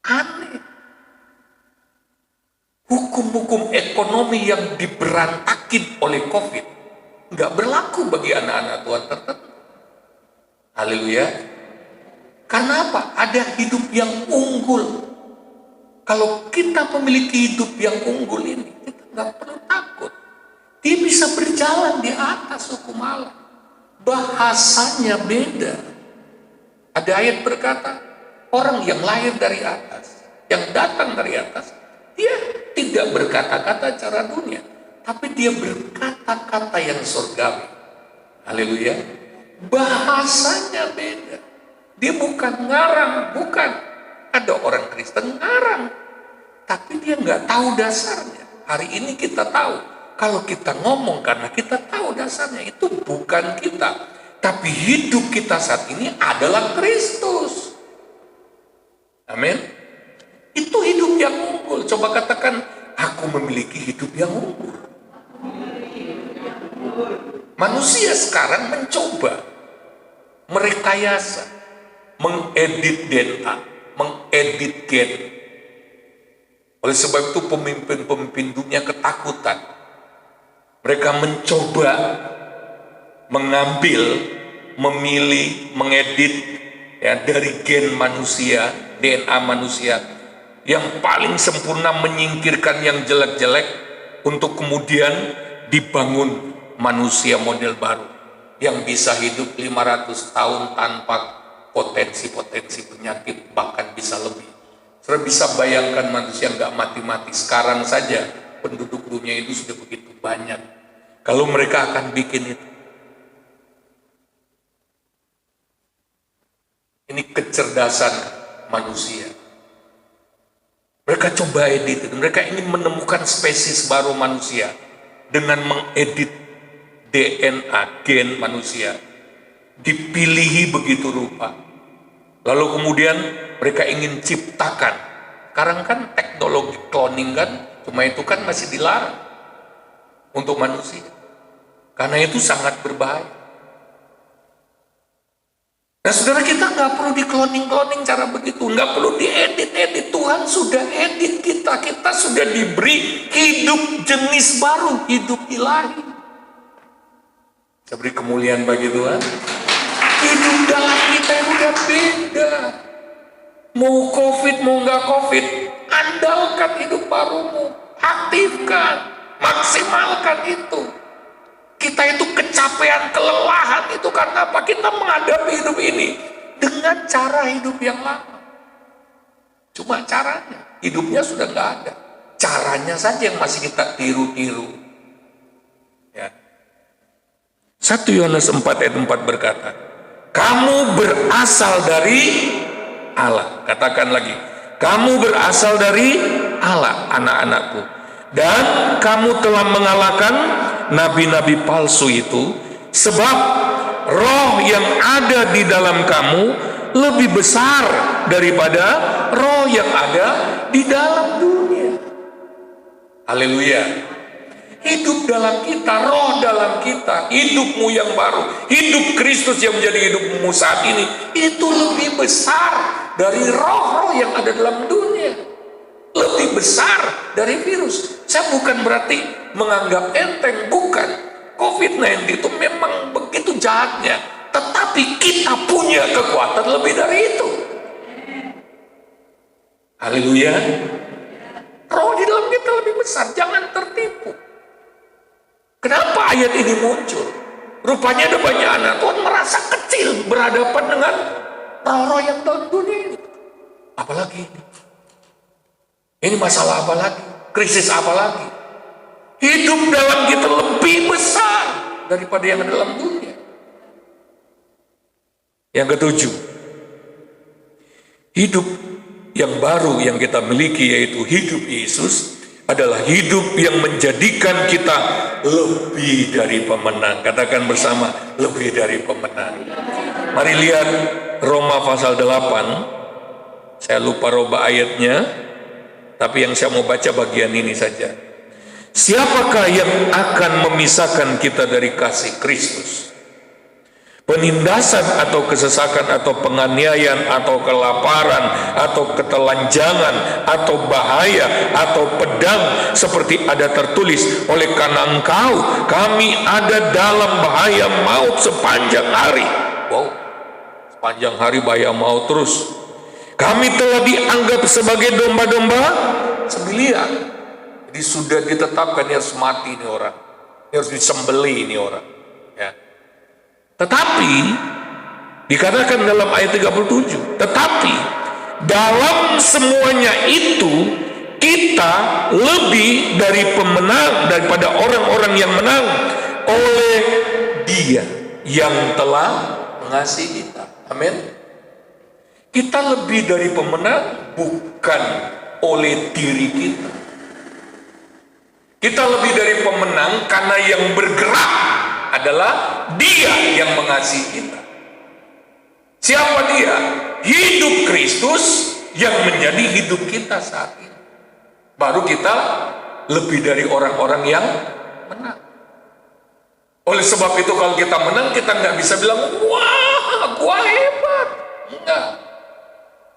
Aneh. Hukum-hukum ekonomi yang diberantakin oleh COVID nggak berlaku bagi anak-anak Tuhan tertentu. Haleluya. Karena apa? Ada hidup yang unggul. Kalau kita memiliki hidup yang unggul ini, kita nggak perlu takut. Dia bisa berjalan di atas hukum Allah. Bahasanya beda. Ada ayat berkata, orang yang lahir dari atas, yang datang dari atas, dia tidak berkata-kata cara dunia, tapi dia berkata-kata yang surgawi. Haleluya. Bahasanya beda. Dia bukan ngarang, bukan. Ada orang Kristen ngarang, tapi dia nggak tahu dasarnya. Hari ini kita tahu, kalau kita ngomong karena kita tahu dasarnya, itu bukan kita. Tapi hidup kita saat ini adalah Kristus. Amin. Itu hidup yang unggul. Coba katakan, aku memiliki hidup yang unggul. Manusia sekarang mencoba merekayasa, mengedit DNA, mengedit gen. Oleh sebab itu pemimpin-pemimpin dunia ketakutan. Mereka mencoba mengambil, memilih, mengedit ya, dari gen manusia, DNA manusia yang paling sempurna, menyingkirkan yang jelek-jelek untuk kemudian dibangun manusia model baru yang bisa hidup 500 tahun tanpa potensi-potensi penyakit, bahkan bisa lebih. Saudara bisa bayangkan manusia nggak mati-mati. Sekarang saja penduduk dunia itu sudah begitu banyak. Kalau mereka akan bikin itu, ini kecerdasan manusia. Mereka coba edit, mereka ingin menemukan spesies baru manusia dengan mengedit DNA, gen manusia, dipilihi begitu rupa. Lalu kemudian mereka ingin ciptakan. Sekarang kan teknologi cloning kan, cuma itu kan masih dilarang untuk manusia. Karena itu sangat berbahaya. Nah saudara, kita nggak perlu di cloning cara begitu, nggak perlu diedit. Tuhan sudah edit kita. Kita sudah diberi hidup jenis baru, hidup ilahi. Saya beri kemuliaan bagi Tuhan. Hidup dalam kita yang udah beda. Mau COVID, mau nggak COVID, andalkan hidup barumu, aktifkan, maksimalkan itu. Kita itu kecapean, kelelahan itu karena apa? Kita menghadapi hidup ini dengan cara hidup yang lama. Cuma caranya, hidupnya sudah nggak ada. Caranya saja yang masih kita tiru-tiru. Ya. 1 Yohanes 4 ayat 4 berkata, kamu berasal dari Allah. Katakan lagi, kamu berasal dari Allah, anak-anakku. Dan kamu telah mengalahkan nabi-nabi palsu itu, sebab roh yang ada di dalam kamu lebih besar daripada roh yang ada di dalam dunia. Haleluya. Hidup dalam kita, roh dalam kita, hidupmu yang baru, hidup Kristus yang menjadi hidupmu saat ini, itu lebih besar dari roh-roh yang ada dalam dunia. Lebih besar dari virus. Saya bukan berarti menganggap enteng, bukan. COVID-19 itu memang begitu jahatnya, tetapi kita punya kekuatan lebih dari itu. Haleluya. Roh di dalam kita lebih besar, jangan tertipu. Kenapa ayat ini muncul? Rupanya ada banyak anak Tuhan merasa kecil berhadapan dengan roh-roh yang dalam dunia ini. Apalagi ini? Ini masalah apa lagi? Krisis apa lagi? Hidup dalam kita lebih besar daripada yang ada dalam dunia. Yang ketujuh, hidup yang baru yang kita miliki yaitu hidup Yesus adalah hidup yang menjadikan kita lebih dari pemenang. Katakan bersama, lebih dari pemenang. Mari lihat Roma pasal 8. Saya lupa Roma ayatnya. Tapi yang saya mau baca bagian ini saja. Siapakah yang akan memisahkan kita dari kasih Kristus? Penindasan atau kesesakan atau penganiayaan atau kelaparan atau ketelanjangan atau bahaya atau pedang, seperti ada tertulis, oleh karena engkau kami ada dalam bahaya maut sepanjang hari. Wow, sepanjang hari bahaya maut terus. Kami telah dianggap sebagai domba-domba sembelihan. Jadi sudah ditetapkan dia harus mati ini orang. Dia harus disembelih ini orang. Ya. Tetapi dikatakan dalam ayat 37, tetapi dalam semuanya itu kita lebih dari pemenang, daripada orang-orang yang menang oleh Dia yang telah mengasihi kita. Amin. Kita lebih dari pemenang bukan oleh diri kita. Kita lebih dari pemenang karena yang bergerak adalah Dia yang mengasihi kita. Siapa Dia? Hidup Kristus yang menjadi hidup kita saat ini. Baru kita lebih dari orang-orang yang menang. Oleh sebab itu kalau kita menang, kita nggak bisa bilang, wah, gua hebat. Enggak.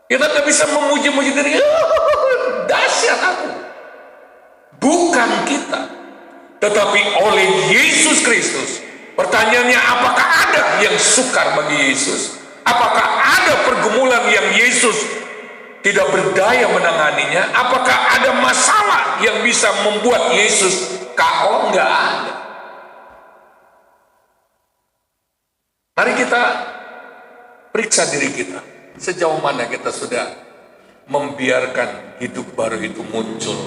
Kita nggak bisa memuji-muji diri, dahsyat aku. Bukan kita, tetapi oleh Yesus Kristus. Pertanyaannya, apakah ada yang sukar bagi Yesus? Apakah ada pergumulan yang Yesus tidak berdaya menanganinya? Apakah ada masalah yang bisa membuat Yesus KO? Enggak ada. Mari kita periksa diri kita. Sejauh mana kita sudah membiarkan hidup baru itu muncul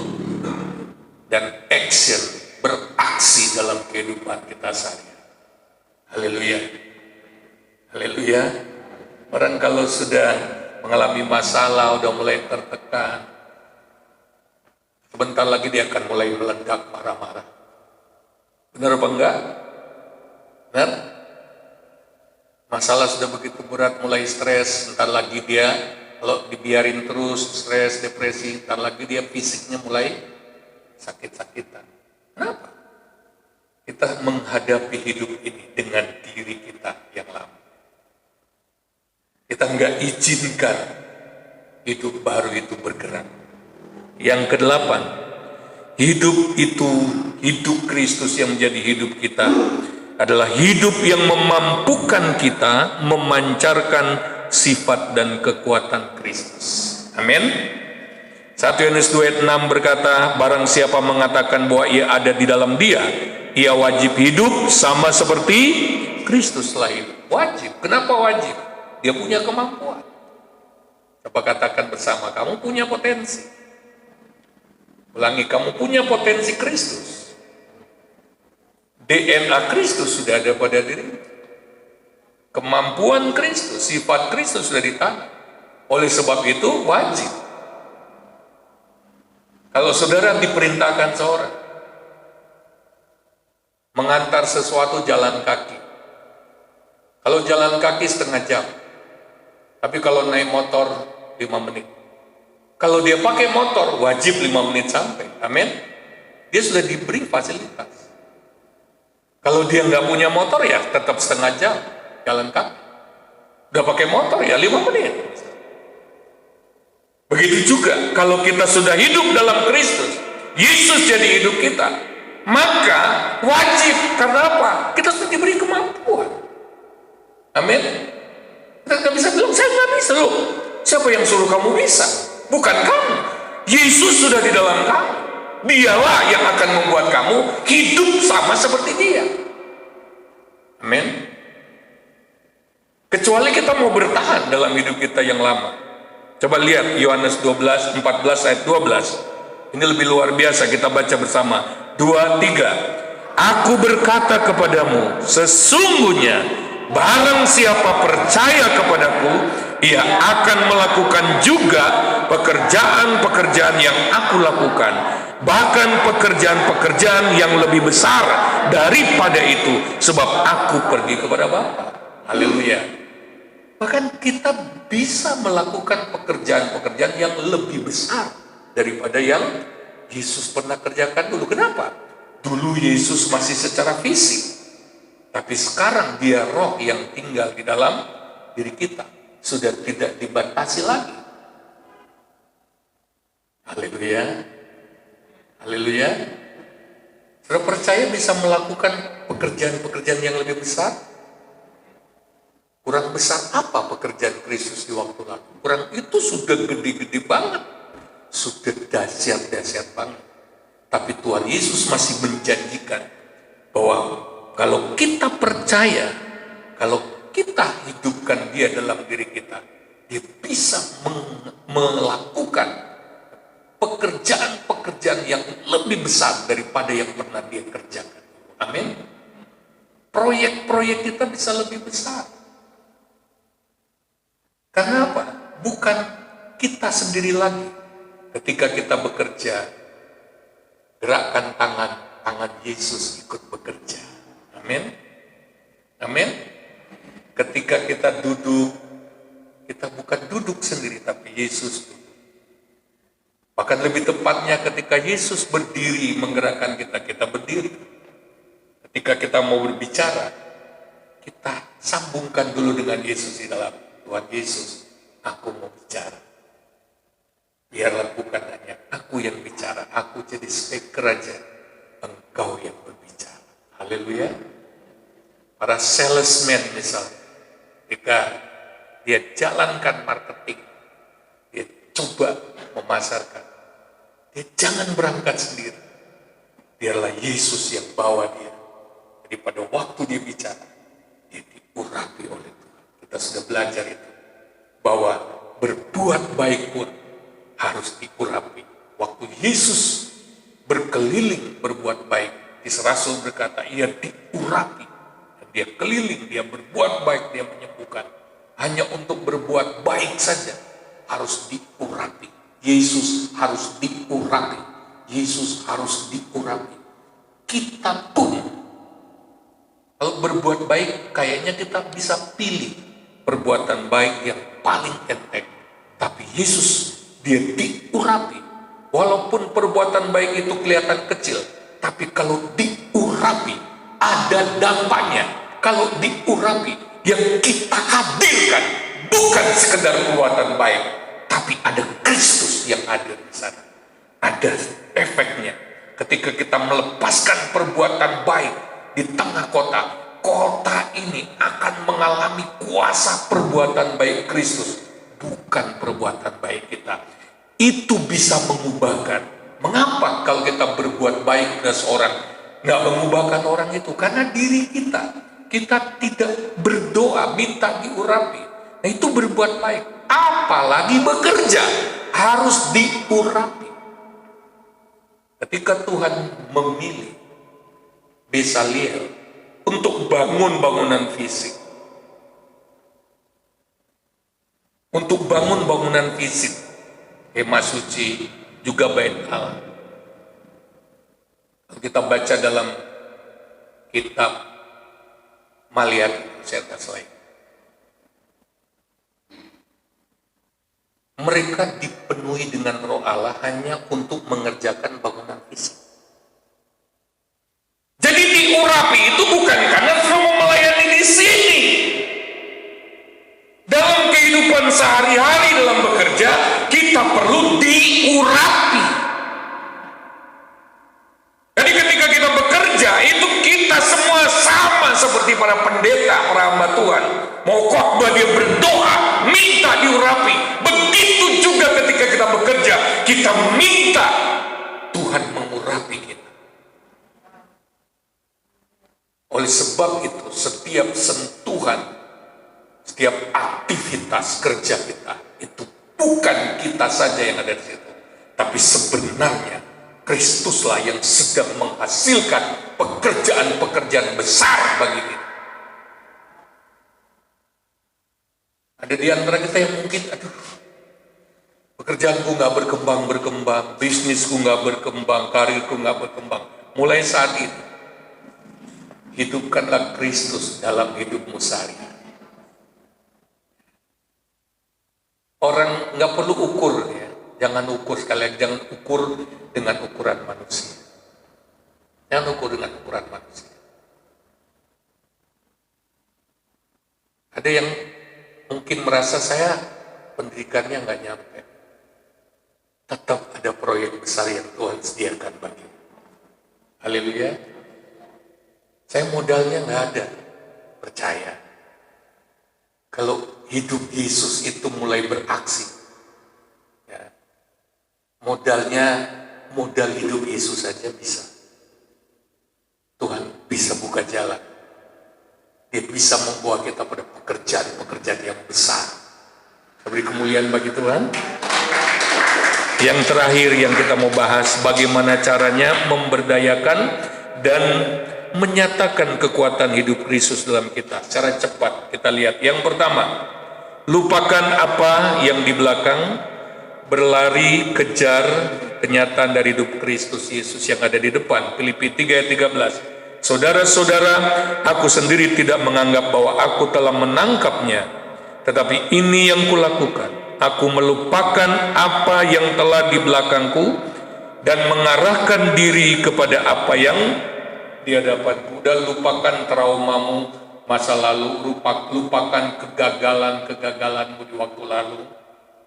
dan action, beraksi dalam kehidupan kita sehari-hari. Haleluya. Haleluya. Orang kalau sudah mengalami masalah, udah mulai tertekan, sebentar lagi dia akan mulai meledak, marah-marah. Benar apa enggak? Benar? Masalah sudah begitu berat, mulai stres, entar lagi dia, kalau dibiarin terus, stres, depresi, entar lagi dia fisiknya mulai sakit-sakitan. Kenapa? kita menghadapi hidup ini dengan diri kita yang lama. Kita nggak izinkan hidup baru itu bergerak. Yang kedelapan, hidup itu, hidup Kristus yang menjadi hidup kita adalah hidup yang memampukan kita memancarkan sifat dan kekuatan Kristus. Amin. 1 Yohanes 2 ayat 6 berkata, barang siapa mengatakan bahwa ia ada di dalam dia, ia wajib hidup sama seperti Kristus telah hidup. Wajib. Kenapa wajib? Dia punya kemampuan. Coba katakan bersama, kamu punya potensi. Ulangi, kamu punya potensi Kristus. DNA Kristus sudah ada pada diri. Kemampuan Kristus, sifat Kristus sudah ditanam. Oleh sebab itu wajib. Kalau saudara diperintahkan seorang mengantar sesuatu jalan kaki, kalau jalan kaki setengah jam, tapi kalau naik motor 5 menit. Kalau dia pakai motor wajib 5 menit sampai. Amin. Dia sudah diberi fasilitas. Kalau dia nggak punya motor ya tetap setengah jam jalan kaki. Udah pakai motor ya 5 menit. Begitu juga kalau kita sudah hidup dalam Kristus, Yesus jadi hidup kita, maka wajib. Karena apa? Kita sudah diberi kemampuan. Amin. Kita nggak bisa bilang, saya nggak bisa. Loh, siapa yang suruh kamu bisa? Bukan kamu. Yesus sudah di dalam kamu. Dialah yang akan membuat kamu hidup sama seperti dia. Amin. Kecuali kita mau bertahan dalam hidup kita yang lama. Coba lihat Yohanes 14 ayat 12. Ini lebih luar biasa, kita baca bersama. 2, 3. Aku berkata kepadamu, sesungguhnya barang siapa percaya kepadaku, ia akan melakukan juga pekerjaan-pekerjaan yang aku lakukan, bahkan pekerjaan-pekerjaan yang lebih besar daripada itu, sebab aku pergi kepada Bapa. Haleluya. Bahkan kita bisa melakukan pekerjaan-pekerjaan yang lebih besar daripada yang Yesus pernah kerjakan dulu. Kenapa? Dulu Yesus masih secara fisik, tapi sekarang dia roh yang tinggal di dalam diri kita, sudah tidak dibatasi lagi. Haleluya. Haleluya. Saudara percaya bisa melakukan pekerjaan-pekerjaan yang lebih besar? Kurang besar apa pekerjaan Kristus di waktu lalu? Kurang itu sudah gede-gede banget. Sudah dahsyat-dahsyat banget. Tapi Tuhan Yesus masih menjanjikan bahwa kalau kita percaya, kalau kita hidupkan dia dalam diri kita, dia bisa melakukan pekerjaan-pekerjaan yang lebih besar daripada yang pernah dia kerjakan. Amin. Proyek-proyek kita bisa lebih besar. Karena apa? Bukan kita sendiri lagi. Ketika kita bekerja, gerakkan tangan Yesus ikut bekerja. Amin. Amin. Ketika kita duduk, kita bukan duduk sendiri, tapi Yesus duduk. Bahkan lebih tepatnya ketika Yesus berdiri menggerakkan kita, kita berdiri. Ketika kita mau berbicara, kita sambungkan dulu dengan Yesus di dalam. Tuhan Yesus, aku mau bicara. Biarlah bukan hanya aku yang bicara, aku jadi speaker aja, engkau yang berbicara. Haleluya. Para salesman misalnya, ketika dia jalankan marketing, dia coba memasarkan, dia jangan berangkat sendiri. Biarlah Yesus yang bawa dia. Jadi pada waktu dia bicara, dia diurapi oleh Tuhan. Kita sudah belajar itu, bahwa berbuat baik pun harus diurapi. Waktu Yesus berkeliling berbuat baik, Rasul berkata, ia diurapi. Dan dia keliling, dia berbuat baik, dia menyembuhkan. Hanya untuk berbuat baik saja harus diurapi. Yesus harus diurapi. Yesus harus diurapi. Kita pun, kalau berbuat baik, kayaknya kita bisa pilih perbuatan baik yang paling enteng. Tapi Yesus, dia diurapi. Walaupun perbuatan baik itu kelihatan kecil, tapi kalau diurapi, ada dampaknya kalau diurapi. Yang kita hadirkan bukan sekedar perbuatan baik, tapi ada Kristus yang ada di sana. Ada efeknya. Ketika kita melepaskan perbuatan baik di tengah kota, kota ini akan mengalami kuasa perbuatan baik Kristus, bukan perbuatan baik kita. Itu bisa mengubahkan. Mengapa kalau kita berbuat baik pada seorang nggak mengubahkan orang itu? Karena diri kita tidak berdoa minta diurapi. Nah, itu berbuat baik. Apalagi bekerja harus diurapi. Ketika Tuhan memilih Bezaleel untuk bangun bangunan fisik, untuk bangun bangunan fisik, kemah suci, juga bait Allah. Kalau kita baca dalam kitab Maliat, saya kasih lagi. Mereka dipenuhi dengan roh Allah hanya untuk mengerjakan bangunan fisik. Jadi diurapi itu bukan karena semua melayani di sini. Dalam kehidupan sehari-hari dalam bekerja, kita perlu diurapi. Jadi ketika kita bekerja, itu kita semua sama seperti para pendeta, para hamba Tuhan. Mau khotbah dia berdoa, minta diurapi. Begitu juga ketika kita bekerja, kita minta Tuhan mengurapi kita. Oleh sebab itu, setiap sentuhan, setiap aktivitas kerja kita, itu bukan kita saja yang ada di situ, tapi sebenarnya Kristuslah yang sedang menghasilkan pekerjaan-pekerjaan besar bagi kita. Ada di antara kita yang mungkin, pekerjaanku nggak berkembang, bisnisku nggak berkembang, karirku nggak berkembang. Mulai saat ini, hidupkanlah Kristus dalam hidupmu sehari-hari. Orang nggak perlu ukur ya. Jangan ukur sekalian, jangan ukur dengan ukuran manusia. Jangan ukur dengan ukuran manusia. Ada yang mungkin merasa saya pendidikannya nggak nyampe. Tetap ada proyek besar yang Tuhan sediakan bagi. Haleluya. Saya modalnya nggak ada. Percaya. Kalau hidup Yesus itu mulai beraksi, modal hidup Yesus saja bisa. Tuhan bisa buka jalan. Dia bisa membawa kita pada pekerjaan-pekerjaan yang besar. Beri kemuliaan bagi Tuhan. Yang terakhir yang kita mau bahas, bagaimana caranya memberdayakan dan menyatakan kekuatan hidup Kristus dalam kita. Secara cepat kita lihat. Yang pertama, lupakan apa yang di belakang, berlari kejar kenyataan dari hidup Kristus Yesus yang ada di depan. Filipi 3 ayat 13. Saudara-saudara, aku sendiri tidak menganggap bahwa aku telah menangkapnya, tetapi ini yang kulakukan. Aku melupakan apa yang telah di belakangku dan mengarahkan diri kepada apa yang di hadapanku. Dan lupakan traumamu masa lalu, lupakan kegagalanmu di waktu lalu.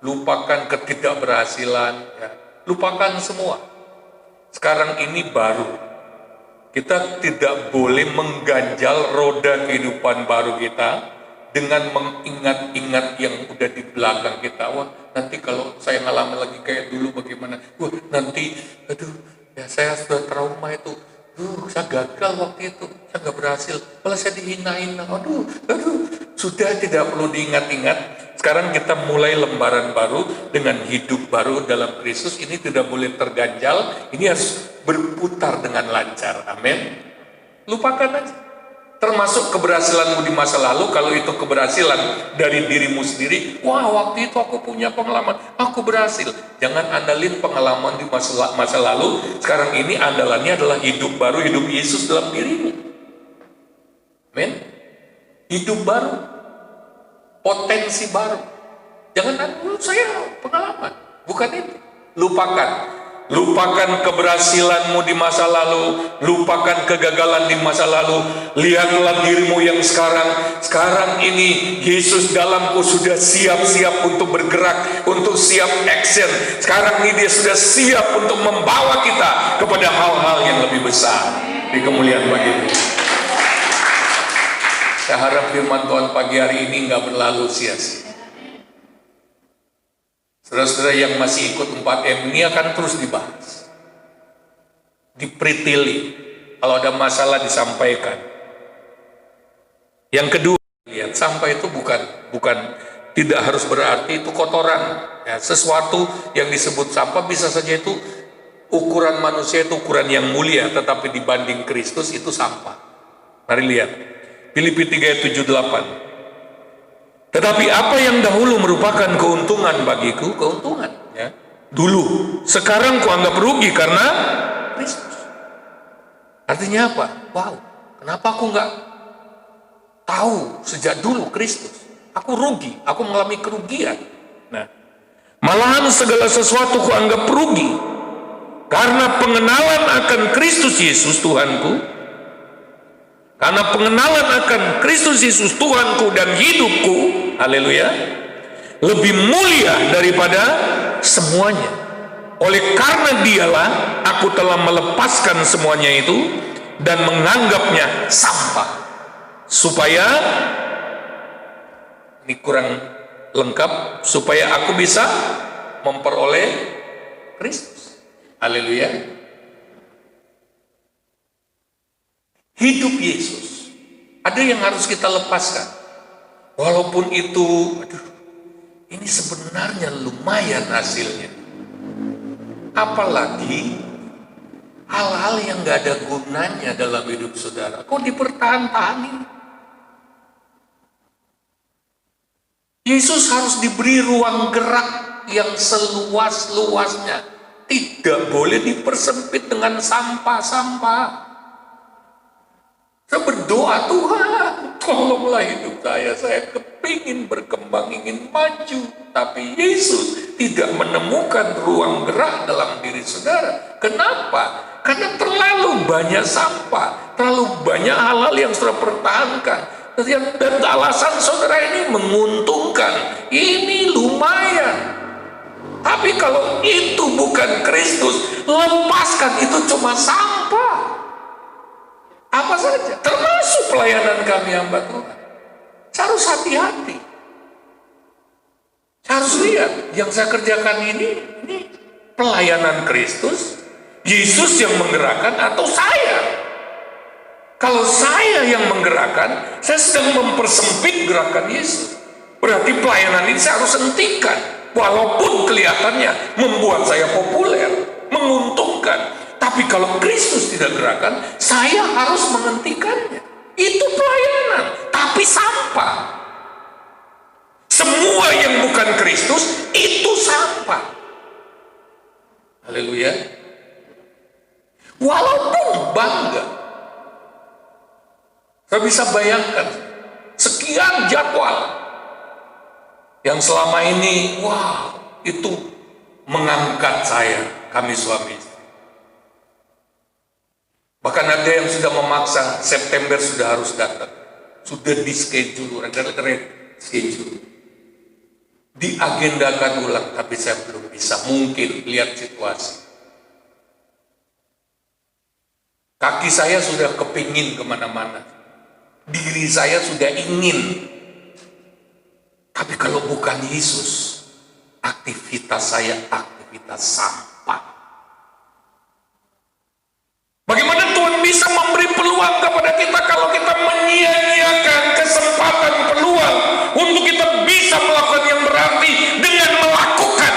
Lupakan ketidakberhasilan, ya. Lupakan semua. Sekarang ini baru. Kita tidak boleh mengganjal roda kehidupan baru kita dengan mengingat-ingat yang udah di belakang kita. Wah, nanti kalau saya ngalamin lagi kayak dulu bagaimana? Wah, nanti, ya saya sudah trauma itu. Saya gagal waktu itu, saya nggak berhasil, malah saya dihina-hina. Sudah tidak perlu diingat-ingat. Sekarang kita mulai lembaran baru dengan hidup baru dalam Kristus. Ini tidak boleh terganjal, ini harus berputar dengan lancar. Amin. Lupakan aja. Termasuk keberhasilanmu di masa lalu. Kalau itu keberhasilan dari dirimu sendiri, wah waktu itu aku punya pengalaman, aku berhasil. Jangan andalin pengalaman di masa lalu. Sekarang ini andalannya adalah hidup baru, hidup Yesus dalam dirimu. Amin. Hidup baru, potensi baru. Jangan saya pengalaman, bukan itu. Lupakan. Lupakan keberhasilanmu di masa lalu, lupakan kegagalan di masa lalu. Lihatlah dirimu yang sekarang. Sekarang ini Yesus dalamku sudah siap-siap untuk bergerak, untuk siap action. Sekarang ini dia sudah siap untuk membawa kita kepada hal-hal yang lebih besar di kemuliaan bagimu. Saya harap firman Tuhan pagi hari ini nggak berlalu sia-sia. Saudara-saudara yang masih ikut 4M ini akan terus dibahas, dipritili, kalau ada masalah disampaikan. Yang kedua, lihat, sampah itu bukan tidak harus berarti itu kotoran. Ya, sesuatu yang disebut sampah bisa saja itu ukuran manusia, itu ukuran yang mulia, tetapi dibanding Kristus itu sampah. Mari lihat Filipi 3:7-8. Tetapi apa yang dahulu merupakan keuntungan bagiku, keuntungan ya, dulu, sekarang kuanggap rugi karena Kristus. Artinya apa? Wow, kenapa aku nggak tahu sejak dulu Kristus? Aku rugi, aku mengalami kerugian. Nah, malahan segala sesuatu kuanggap rugi karena pengenalan akan Kristus Yesus Tuhanku. Karena pengenalan akan Kristus Yesus Tuhanku dan hidupku, haleluya, lebih mulia daripada semuanya. Oleh karena dialah aku telah melepaskan semuanya itu dan menganggapnya sampah, supaya, ini kurang lengkap, supaya aku bisa memperoleh Kristus. Haleluya. Hidup Yesus, ada yang harus kita lepaskan. Walaupun itu, ini sebenarnya lumayan hasilnya. Apalagi hal-hal yang gak ada gunanya dalam hidup saudara, kok dipertahan-tahanin? Yesus harus diberi ruang gerak yang seluas-luasnya. Tidak boleh dipersempit dengan sampah-sampah. Saya berdoa, Tuhan, tolonglah hidup saya kepingin berkembang, ingin maju. Tapi Yesus tidak menemukan ruang gerak dalam diri saudara. Kenapa? Karena terlalu banyak sampah, terlalu banyak hal-hal yang saudara pertahankan. Dan alasan saudara ini menguntungkan, ini lumayan. Tapi kalau itu bukan Kristus, lepaskan, itu cuma sampah. Apa saja, termasuk pelayanan kami hamba Tuhan. Saya harus hati-hati. Saya harus lihat, yang saya kerjakan ini pelayanan Kristus, Yesus yang menggerakkan atau saya? Kalau saya yang menggerakkan, saya sedang mempersempit gerakan Yesus. Berarti pelayanan ini saya harus hentikan, walaupun kelihatannya membuat saya populer, menguntungkan. Tapi kalau Kristus tidak gerakan, saya harus menghentikannya. Itu pelayanan, tapi sampah. Semua yang bukan Kristus itu sampah. Haleluya. Walaupun bangga, saya bisa bayangkan sekian jadwal yang selama ini, wow, itu mengangkat saya, kami suami istri. Bahkan ada yang sudah memaksa, September sudah harus datang, sudah di schedule, ada schedule, diagendakan ulang, tapi saya belum bisa. Mungkin lihat situasi, kaki saya sudah kepingin kemana-mana, diri saya sudah ingin, tapi kalau bukan Yesus, aktivitas saya aktivitas sampah. Bagaimana Tuhan bisa memberi peluang kepada kita kalau kita menyia-nyiakan kesempatan peluang untuk kita bisa melakukan yang berarti dengan melakukan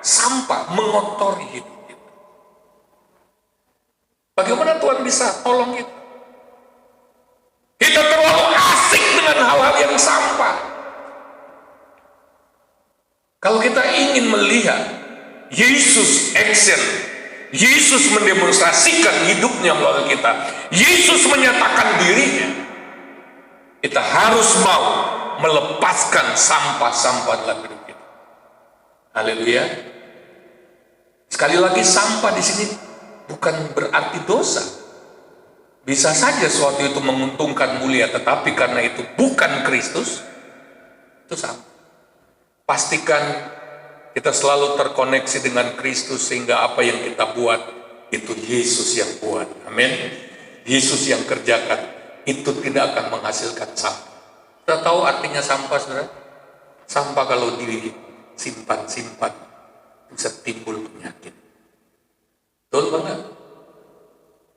sampah, mengotori hidup kita. Bagaimana Tuhan bisa tolong kita? Kita terlalu asik dengan hal-hal yang sampah. Kalau kita ingin melihat Yesus action, Yesus mendemonstrasikan hidupnya melalui kita, Yesus menyatakan dirinya, kita harus mau melepaskan sampah-sampah dalam hidup kita. Haleluya. Sekali lagi, sampah di sini bukan berarti dosa. Bisa saja sesuatu itu menguntungkan, mulia, tetapi karena itu bukan Kristus, itu sampah. Pastikan kita selalu terkoneksi dengan Kristus sehingga apa yang kita buat itu Yesus yang buat. Amin. Yesus yang kerjakan. Itu tidak akan menghasilkan sampah. Kita tahu artinya sampah, saudara? Sampah kalau disimpan-simpan bisa timbul penyakit. Betul banget.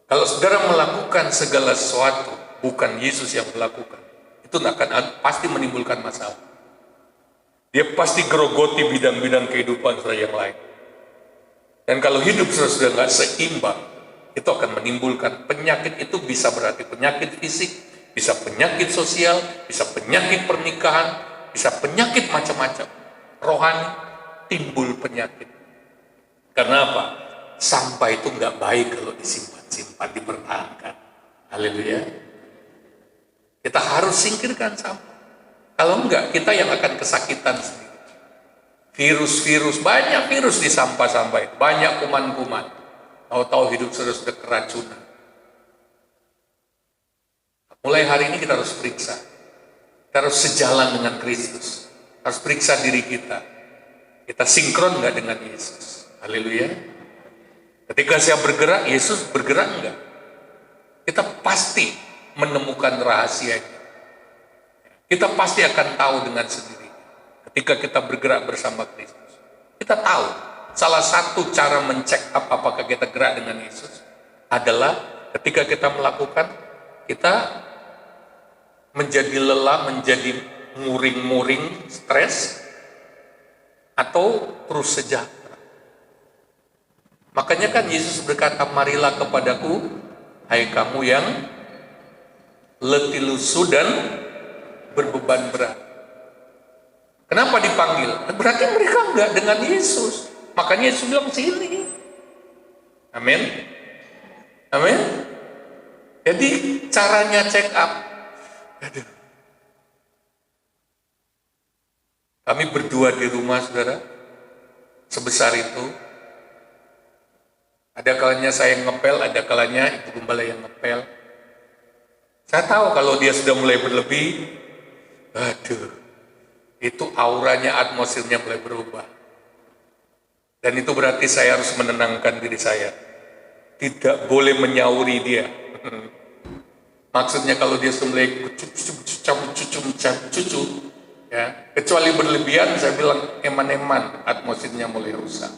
Kalau saudara melakukan segala sesuatu bukan Yesus yang melakukan, itu akan pasti menimbulkan masalah. Dia pasti gerogoti bidang-bidang kehidupan saudara yang lain. Dan kalau hidup saudara nggak seimbang, itu akan menimbulkan penyakit. Itu bisa berarti penyakit fisik, bisa penyakit sosial, bisa penyakit pernikahan, bisa penyakit macam-macam. Rohani, timbul penyakit. Karena apa? Sampah itu nggak baik kalau disimpan-simpan, dipertahankan. Haleluya. Kita harus singkirkan sampah. Kalau enggak, kita yang akan kesakitan sendiri. Virus-virus, banyak virus di sampah-sampah itu. Banyak kuman-kuman. Tahu-tahu hidup sudah keracunan. Mulai hari ini kita harus periksa. Kita harus sejalan dengan Kristus. Harus periksa diri kita. Kita sinkron enggak dengan Yesus? Haleluya. Ketika saya bergerak, Yesus bergerak enggak? Kita pasti menemukan rahasianya. Kita pasti akan tahu dengan sendiri ketika kita bergerak bersama Kristus. Kita tahu salah satu cara mencek apakah kita gerak dengan Yesus adalah ketika kita melakukan, kita menjadi lelah, menjadi muring-muring, stres, atau terus sejahtera. Makanya kan Yesus berkata, marilah kepadaku, hai kamu yang letih lesu dan berbeban berat. Kenapa dipanggil? Berarti mereka enggak dengan Yesus. Makanya Yesus bilang sini. Amin. Amin. Jadi caranya check up. Aduh. Kami berdua di rumah, saudara, sebesar itu. Ada kalanya saya ngepel, ada kalanya Ibu Gembala yang ngepel. Saya tahu kalau dia sudah mulai berlebih, aduh, itu auranya, atmosfernya mulai berubah. Dan itu berarti saya harus menenangkan diri saya. Tidak boleh menyauri dia. Maksudnya kalau dia sudah mulai cucu, ya, kecuali berlebihan, saya bilang eman-eman, atmosfernya mulai rusak.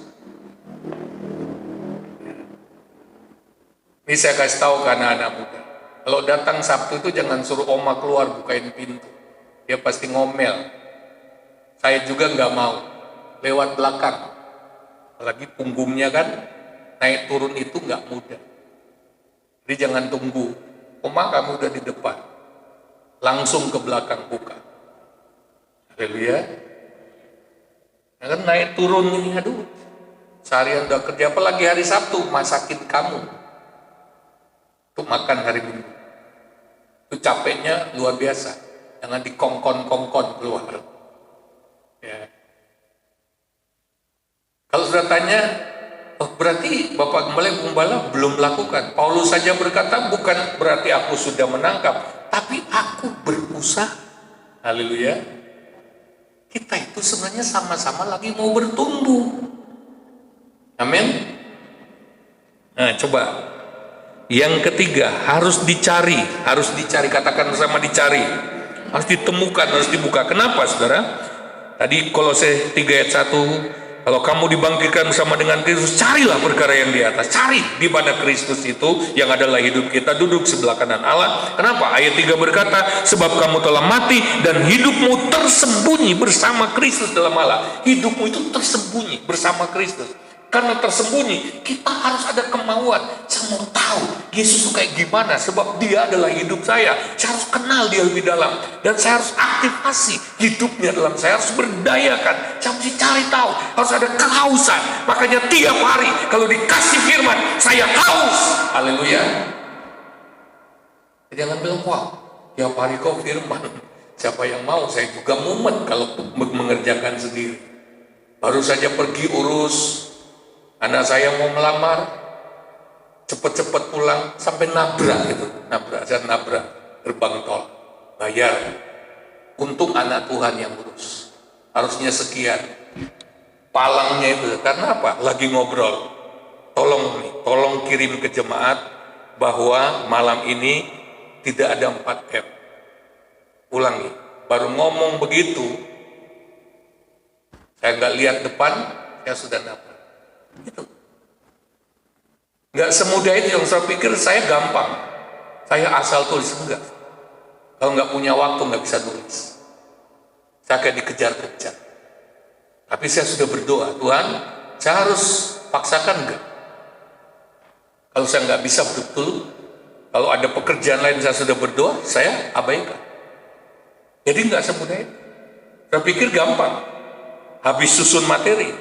Ini saya kasih tahu ke anak-anak muda. Kalau datang Sabtu itu jangan suruh oma keluar bukain pintu. Dia pasti ngomel. Saya juga nggak mau lewat belakang. Apalagi punggungnya kan naik turun itu nggak mudah. Jadi jangan tunggu. Oma kamu udah di depan. Langsung ke belakang buka. Haleluya. Kan naik turun ini, aduh. Seharian udah kerja, apalagi hari Sabtu masakin kamu. Untuk makan hari Minggu. Itu capeknya luar biasa. Jangan dikongkon-kongkon keluar. Ya. Kalau sudah tanya, oh berarti Bapak Gembala belum melakukan. Paulus saja berkata, bukan berarti aku sudah menangkap, tapi aku berusaha. Haleluya. Kita itu sebenarnya sama-sama lagi mau bertumbuh. Amin. Nah, coba. Yang ketiga, harus dicari, katakan bersama dicari. Harus ditemukan, harus dibuka. Kenapa, saudara? Tadi Kolose 3 ayat 1, kalau kamu dibangkitkan bersama dengan Kristus, carilah perkara yang di atas. Cari di mana Kristus itu yang adalah hidup kita, duduk sebelah kanan Allah. Kenapa? Ayat 3 berkata, sebab kamu telah mati dan hidupmu tersembunyi bersama Kristus dalam Allah. Hidupmu itu tersembunyi bersama Kristus. Karena tersembunyi, kita harus ada kemauan. Saya mau tahu Yesus itu kayak gimana, sebab dia adalah hidup saya. Saya harus kenal dia lebih dalam. Dan saya harus aktifasi hidupnya dalam. Saya harus berdayakan. Saya mesti cari tahu. Harus ada kehausan. Makanya tiap hari kalau dikasih firman, saya haus. Haleluya. Jangan bilang, wah tiap hari kau firman. Siapa yang mau? Saya juga mumet kalau mengerjakan sendiri. Baru saja pergi urus Anak saya mau melamar, cepet-cepet pulang, sampai nabrak gerbang tol, bayar. Untung anak Tuhan yang urus, harusnya sekian. Palangnya itu, karena apa? Lagi ngobrol, tolong kirim ke jemaat bahwa malam ini tidak ada 4M. Ulangi, baru ngomong begitu, saya nggak lihat depan, saya sudah nabrak. Itu nggak semudah itu. Yang saya pikir saya gampang, saya asal tulis, enggak. Kalau nggak punya waktu nggak bisa tulis, saya kayak dikejar-kejar. Tapi saya sudah berdoa, Tuhan, saya harus paksakan enggak? Kalau saya nggak bisa betul-betul, kalau ada pekerjaan lain saya sudah berdoa, saya abaikan. Jadi nggak semudah itu. Saya pikir gampang, habis susun materi,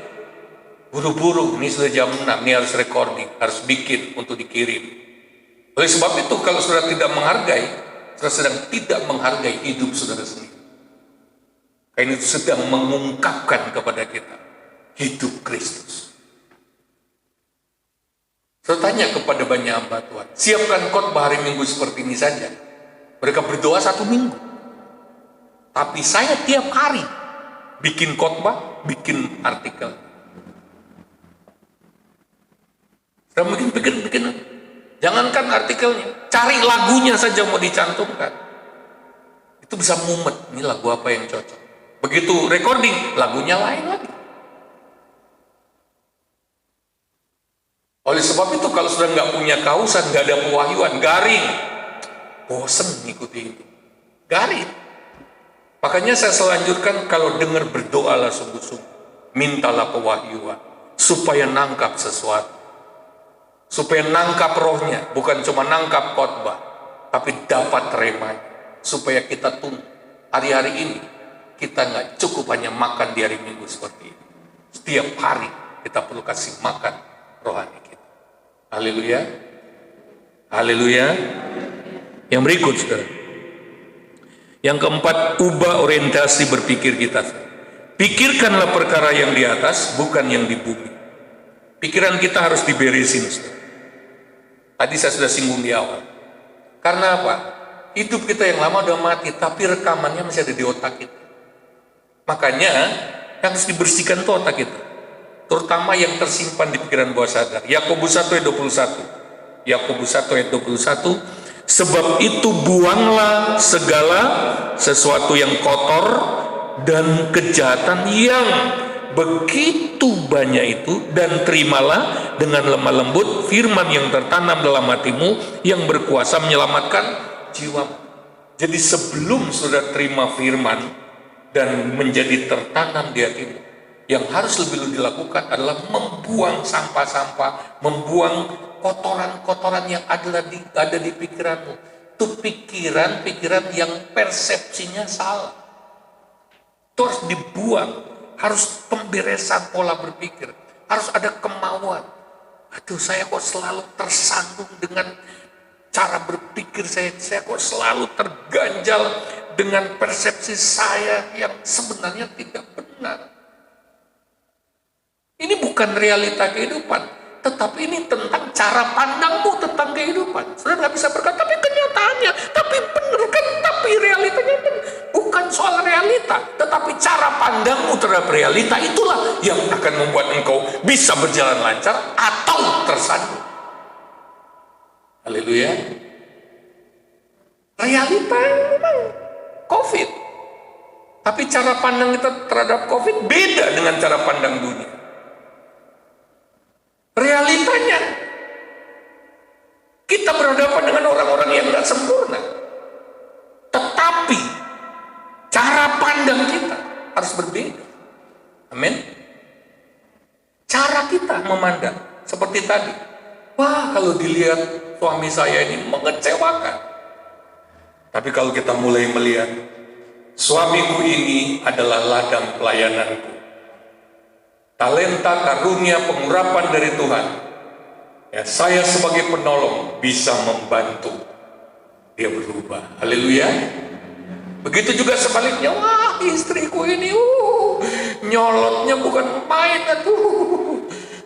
buru-buru, ini sudah jam 6, ini harus recording, harus bikin untuk dikirim. Oleh sebab itu, kalau saudara tidak menghargai, saudara sedang tidak menghargai hidup saudara sendiri. Karena itu sedang mengungkapkan kepada kita hidup Kristus. Saya tanya kepada banyak hamba Tuhan, siapkan khotbah hari Minggu seperti ini saja. Mereka berdoa 1 minggu. Tapi saya tiap hari bikin khotbah, bikin artikel. Saya mungkin bikin, jangankan artikelnya, cari lagunya saja mau dicantumkan. Itu bisa mumet, ini lagu apa yang cocok. Begitu recording, lagunya lain lagi. Oleh sebab itu, kalau sudah nggak punya kausan, nggak ada pewahyuan, garing, bosen ngikuti itu, garing. Makanya saya selanjutkan, kalau dengar berdoalah sungguh-sungguh, mintalah pewahyuan, supaya nangkap sesuatu, supaya nangkap rohnya, bukan cuma nangkap khotbah, tapi dapat remanya, supaya kita tunggu hari-hari ini. Kita nggak cukup hanya makan di hari Minggu seperti ini. Setiap hari kita perlu kasih makan rohani kita. Haleluya. Haleluya. Yang berikut, saudara. Yang keempat, ubah orientasi berpikir kita. Pikirkanlah perkara yang di atas, bukan yang di bumi. Pikiran kita harus diberesin, saudara. Tadi saya sudah singgung di awal. Karena apa? Hidup kita yang lama udah mati, tapi rekamannya masih ada di otak kita. Makanya yang harus dibersihkan itu otak kita, terutama yang tersimpan di pikiran bawah sadar. Yakobus 1 ayat 21. Yakobus 1 ayat 21. Sebab itu buanglah segala sesuatu yang kotor dan kejahatan yang begitu banyak itu, dan terimalah dengan lemah lembut firman yang tertanam dalam hatimu, yang berkuasa menyelamatkan jiwamu. Jadi sebelum saudara terima firman dan menjadi tertanam di hatimu, yang harus lebih dulu dilakukan adalah membuang sampah-sampah, membuang kotoran-kotoran yang ada di pikiranmu. Itu pikiran-pikiran yang persepsinya salah. Itu harus dibuang, harus pemberesan pola berpikir, harus ada kemauan. Aduh, saya kok selalu tersandung dengan cara berpikir saya kok selalu terganjal dengan persepsi saya yang sebenarnya tidak benar. Ini bukan realita kehidupan, tetapi ini tentang cara pandangmu tentang kehidupan. Saudara nggak bisa berkata, tapi kenyataannya, tapi benar kan, tapi realitanya kan. Bukan soal realita, tetapi cara pandangmu terhadap realita itulah yang akan membuat engkau bisa berjalan lancar atau tersandung. Haleluya. Realita memang COVID, tapi cara pandang kita terhadap COVID beda dengan cara pandang dunia. Realitanya kita berhadapan dengan orang-orang yang tidak sempurna, tetapi cara pandang kita harus berbeda. Amin. Cara kita memandang seperti tadi, wah, kalau dilihat suami saya ini mengecewakan. Tapi kalau kita mulai melihat, suamiku ini adalah ladang pelayananku, talenta, karunia, pengurapan dari Tuhan. Ya, saya sebagai penolong bisa membantu dia berubah. Haleluya. Begitu juga sebaliknya, wah, istriku ini nyolotnya bukan main,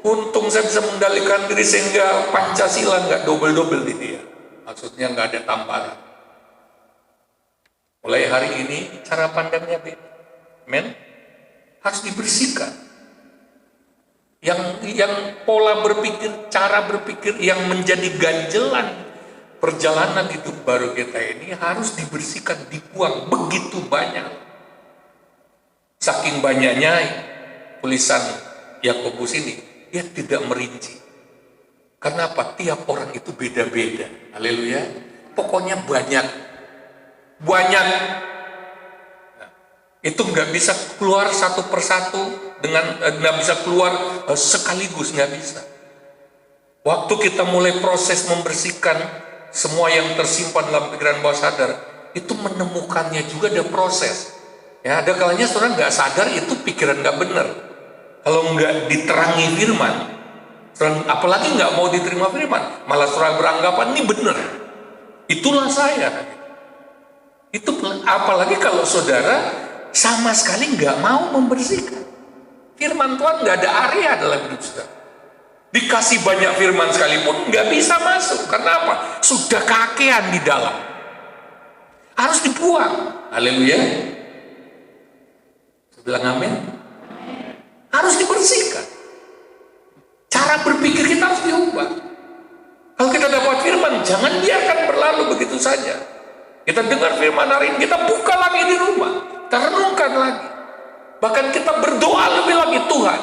Untung saya bisa mengendalikan diri sehingga Pancasila nggak double-double di dia. Maksudnya nggak ada tamparan. Mulai hari ini cara pandangnya beda. Men, harus dibersihkan. Yang pola berpikir, cara berpikir yang menjadi ganjelan perjalanan hidup baru kita ini harus dibersihkan, dibuang begitu banyak. Saking banyaknya tulisan Yakobus ini, dia tidak merinci. Karena apa? Tiap orang itu beda-beda. Haleluya. Pokoknya banyak. Nah, itu nggak bisa keluar satu persatu nggak bisa keluar sekaligus, nggak bisa. Waktu kita mulai proses membersihkan semua yang tersimpan dalam pikiran bawah sadar, itu menemukannya juga ada proses. Ya, ada kalanya saudara nggak sadar itu pikiran nggak benar. Kalau nggak diterangi firman, apalagi nggak mau diterima firman, malah saudara beranggapan ini benar. Itulah saya. Itu apalagi kalau saudara sama sekali nggak mau membersihkan. Firman Tuhan nggak ada area dalam hidup saudara. Dikasih banyak firman sekalipun nggak bisa masuk. Karena apa? Sudah kakean di dalam. Harus dibuang. Haleluya. Saya bilang amin. Harus dibersihkan. Cara berpikir kita harus diubah. Kalau kita dapat firman, jangan biarkan berlalu begitu saja. Kita dengar firman hari ini, kita buka lagi di rumah, kita renungkan lagi. Bahkan kita berdoa lebih lagi, Tuhan,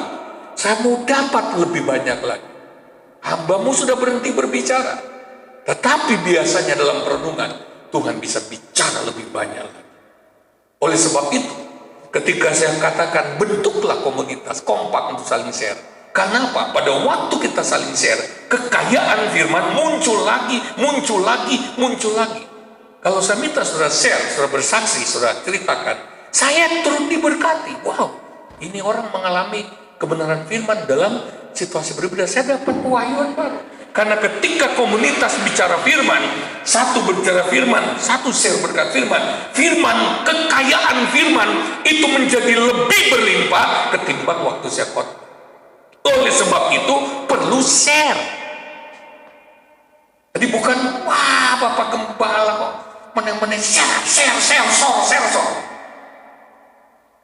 saya mau dapat lebih banyak lagi. Hamba-Mu sudah berhenti berbicara, tetapi biasanya dalam perenungan Tuhan bisa bicara lebih banyak lagi. Oleh sebab itu, ketika saya katakan bentuklah komunitas kompak untuk saling share. Karena apa? Pada waktu kita saling share, kekayaan firman muncul lagi, muncul lagi, muncul lagi. Kalau saya minta saudara share, saudara bersaksi, saudara ceritakan, saya turut diberkati. Wow, ini orang mengalami kebenaran firman dalam situasi berbeda. Saya dapat pewahyuan baru. Karena ketika komunitas bicara firman, satu berbicara firman, satu share berkat firman, kekayaan firman itu menjadi lebih berlimpah ketimbang waktu saya khotbah. Oleh sebab itu perlu share. Jadi bukan, wah Bapak Gembala kok menang-menang share.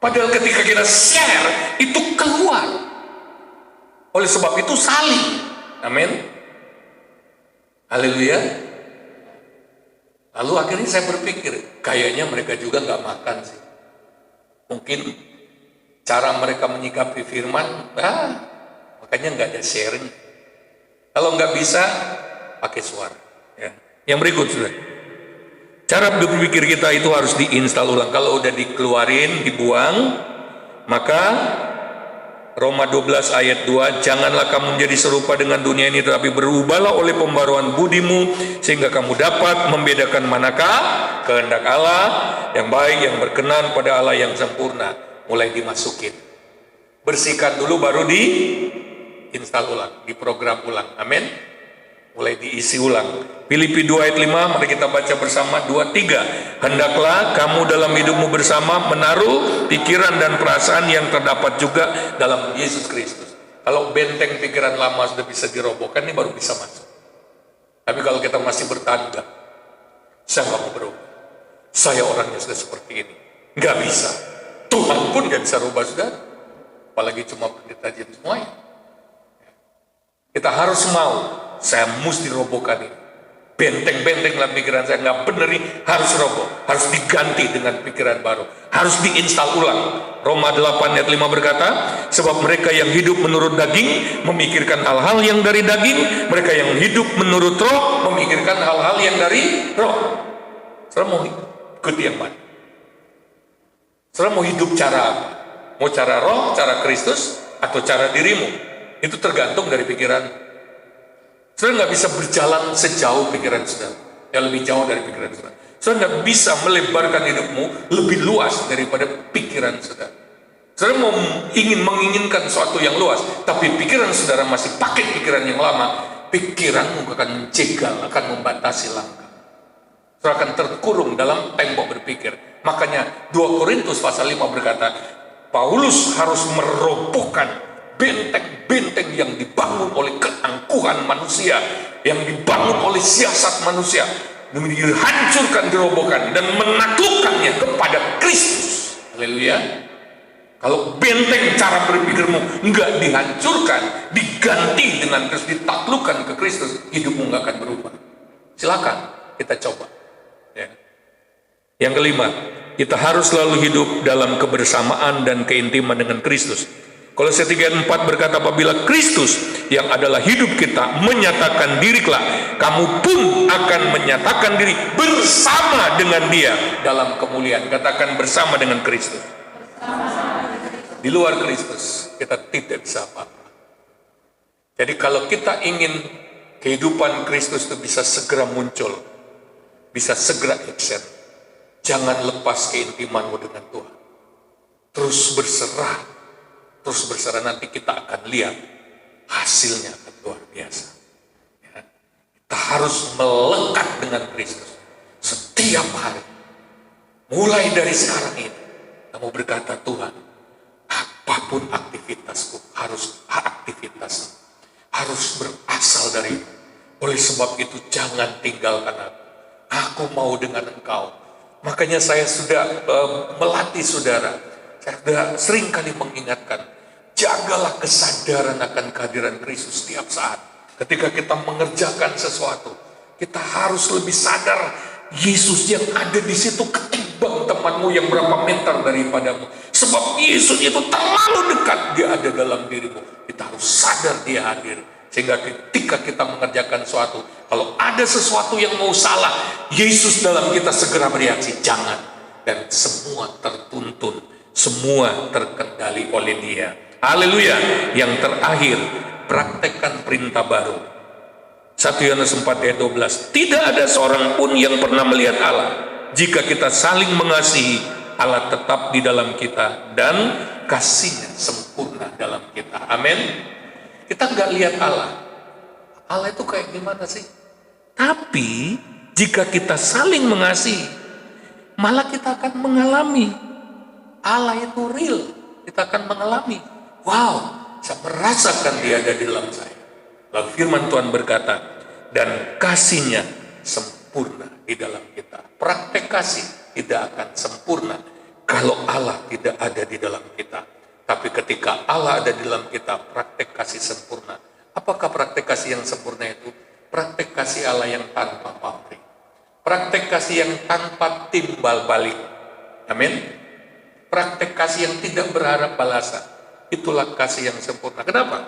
Padahal ketika kita share, itu keluar. Oleh sebab itu saling. Amin. Haleluya. Lalu akhirnya saya berpikir, kayaknya mereka juga nggak makan sih. Mungkin cara mereka menyikapi firman, makanya nggak ada sharing. Kalau nggak bisa, pakai suara. Ya. Yang berikut sudah. Cara berpikir kita itu harus diinstal ulang. Kalau udah dikeluarin, dibuang, maka Roma 12 ayat 2, janganlah kamu menjadi serupa dengan dunia ini, tetapi berubahlah oleh pembaruan budimu, sehingga kamu dapat membedakan manakah kehendak Allah yang baik, yang berkenan pada Allah yang sempurna. Mulai dimasukin. Bersihkan dulu, baru diinstal ulang, diprogram ulang. Amin. Mulai diisi ulang. Filipi 2 ayat 5, mari kita baca bersama 2-3. Hendaklah kamu dalam hidupmu bersama menaruh pikiran dan perasaan yang terdapat juga dalam Yesus Kristus. Kalau benteng pikiran lama sudah bisa dirobohkan, ini baru bisa masuk. Tapi kalau kita masih bertanda, saya nggak mau berubah, saya orangnya sudah seperti ini, nggak bisa. Tuhan pun nggak bisa rubah, sudah. Apalagi cuma pendeta jin semuanya. Kita harus mau. Saya mesti robohkan ini. Benteng-benteng dalam pikiran saya nggak benar ini, harus roboh, harus diganti dengan pikiran baru, harus diinstal ulang. Roma 8 ayat 5 berkata, sebab mereka yang hidup menurut daging memikirkan hal-hal yang dari daging, mereka yang hidup menurut roh memikirkan hal-hal yang dari roh. Saudara mau ikuti yang mana? Saudara mau hidup cara apa? Mau cara roh, cara Kristus, atau cara dirimu? Itu tergantung dari pikiran. Saudara nggak bisa berjalan sejauh pikiran saudara, yang lebih jauh dari pikiran saudara. Saudara nggak bisa melebarkan hidupmu lebih luas daripada pikiran saudara. Saudara ingin menginginkan sesuatu yang luas, tapi pikiran saudara masih pakai pikiran yang lama, pikiranmu akan menjegal, akan membatasi langkah. Saudara akan terkurung dalam tembok berpikir. Makanya 2 Korintus pasal 5 berkata, Paulus harus merobohkan benteng-benteng yang dibangun oleh keangkuhan manusia, yang dibangun oleh siasat manusia, dihancurkan, dirobohkan, dan menaklukkannya kepada Kristus. Haleluya. Kalau benteng cara berpikirmu enggak dihancurkan, diganti dengan Kristus, ditaklukkan ke Kristus, hidupmu enggak akan berubah. Silakan kita coba. Ya. Yang kelima, kita harus selalu hidup dalam kebersamaan dan keintiman dengan Kristus. Kolose 3:4 berkata, apabila Kristus yang adalah hidup kita menyatakan dirilah, kamu pun akan menyatakan diri bersama dengan Dia dalam kemuliaan. Katakan bersama dengan Kristus. Di luar Kristus kita tidak bisa apa-apa. Jadi kalau kita ingin kehidupan Kristus itu bisa segera muncul, bisa segera action, jangan lepas keintimanmu dengan Tuhan. Terus berserah, nanti kita akan lihat hasilnya akan luar biasa. Ya. Kita harus melekat dengan Kristus setiap hari. Mulai dari sekarang ini, kamu berkata, Tuhan, apapun aktivitasku, harus berasal dari. Oleh sebab itu jangan tinggalkan aku. Aku mau dengan Engkau. Makanya saya sudah melatih saudara. Saya sudah sering kali mengingatkan, jagalah kesadaran akan kehadiran Kristus setiap saat. Ketika kita mengerjakan sesuatu, kita harus lebih sadar Yesus yang ada di situ ketimbang temanmu yang berapa meter daripadamu. Sebab Yesus itu terlalu dekat, Dia ada dalam dirimu. Kita harus sadar Dia hadir. Sehingga ketika kita mengerjakan sesuatu, kalau ada sesuatu yang mau salah, Yesus dalam kita segera bereaksi, jangan. Dan semua tertuntun, semua terkendali oleh Dia. Haleluya. Yang terakhir, praktekkan perintah baru. 1 Yohanes 4:12. Tidak ada seorang pun yang pernah melihat Allah. Jika kita saling mengasihi, Allah tetap di dalam kita dan kasih-Nya sempurna dalam kita. Amin. Kita nggak lihat Allah. Allah itu kayak gimana sih? Tapi jika kita saling mengasihi, malah kita akan mengalami Allah itu real. Kita akan mengalami, wow, saya merasakan Dia ada di dalam saya. Lalu firman Tuhan berkata, dan kasih-Nya sempurna di dalam kita. Praktek kasih tidak akan sempurna kalau Allah tidak ada di dalam kita. Tapi ketika Allah ada di dalam kita, praktek kasih sempurna. Apakah praktek kasih yang sempurna itu? Praktek kasih Allah yang tanpa pamrih. Praktek kasih yang tanpa timbal balik. Amin. Praktek kasih yang tidak berharap balasan. Itulah kasih yang sempurna. Kenapa?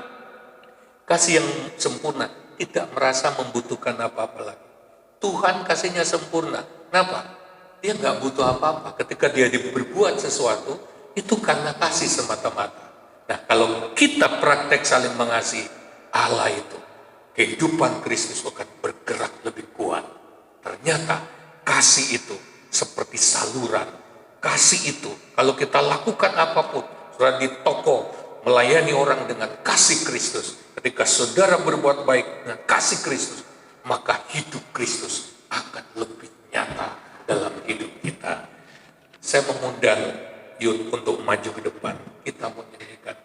Kasih yang sempurna tidak merasa membutuhkan apa-apa lagi. Tuhan kasihnya sempurna. Kenapa? Dia nggak butuh apa-apa. Ketika Dia berbuat sesuatu, itu karena kasih semata-mata. Nah, kalau kita praktek saling mengasihi, Allah itu, kehidupan Kristus akan bergerak lebih kuat. Ternyata kasih itu seperti saluran. Kasih itu, kalau kita lakukan apapun, sudah di toko, melayani orang dengan kasih Kristus. Ketika saudara berbuat baik dengan kasih Kristus, maka hidup Kristus akan lebih nyata dalam hidup kita. Saya mengundang Yud untuk maju ke depan. Kita menyanyikan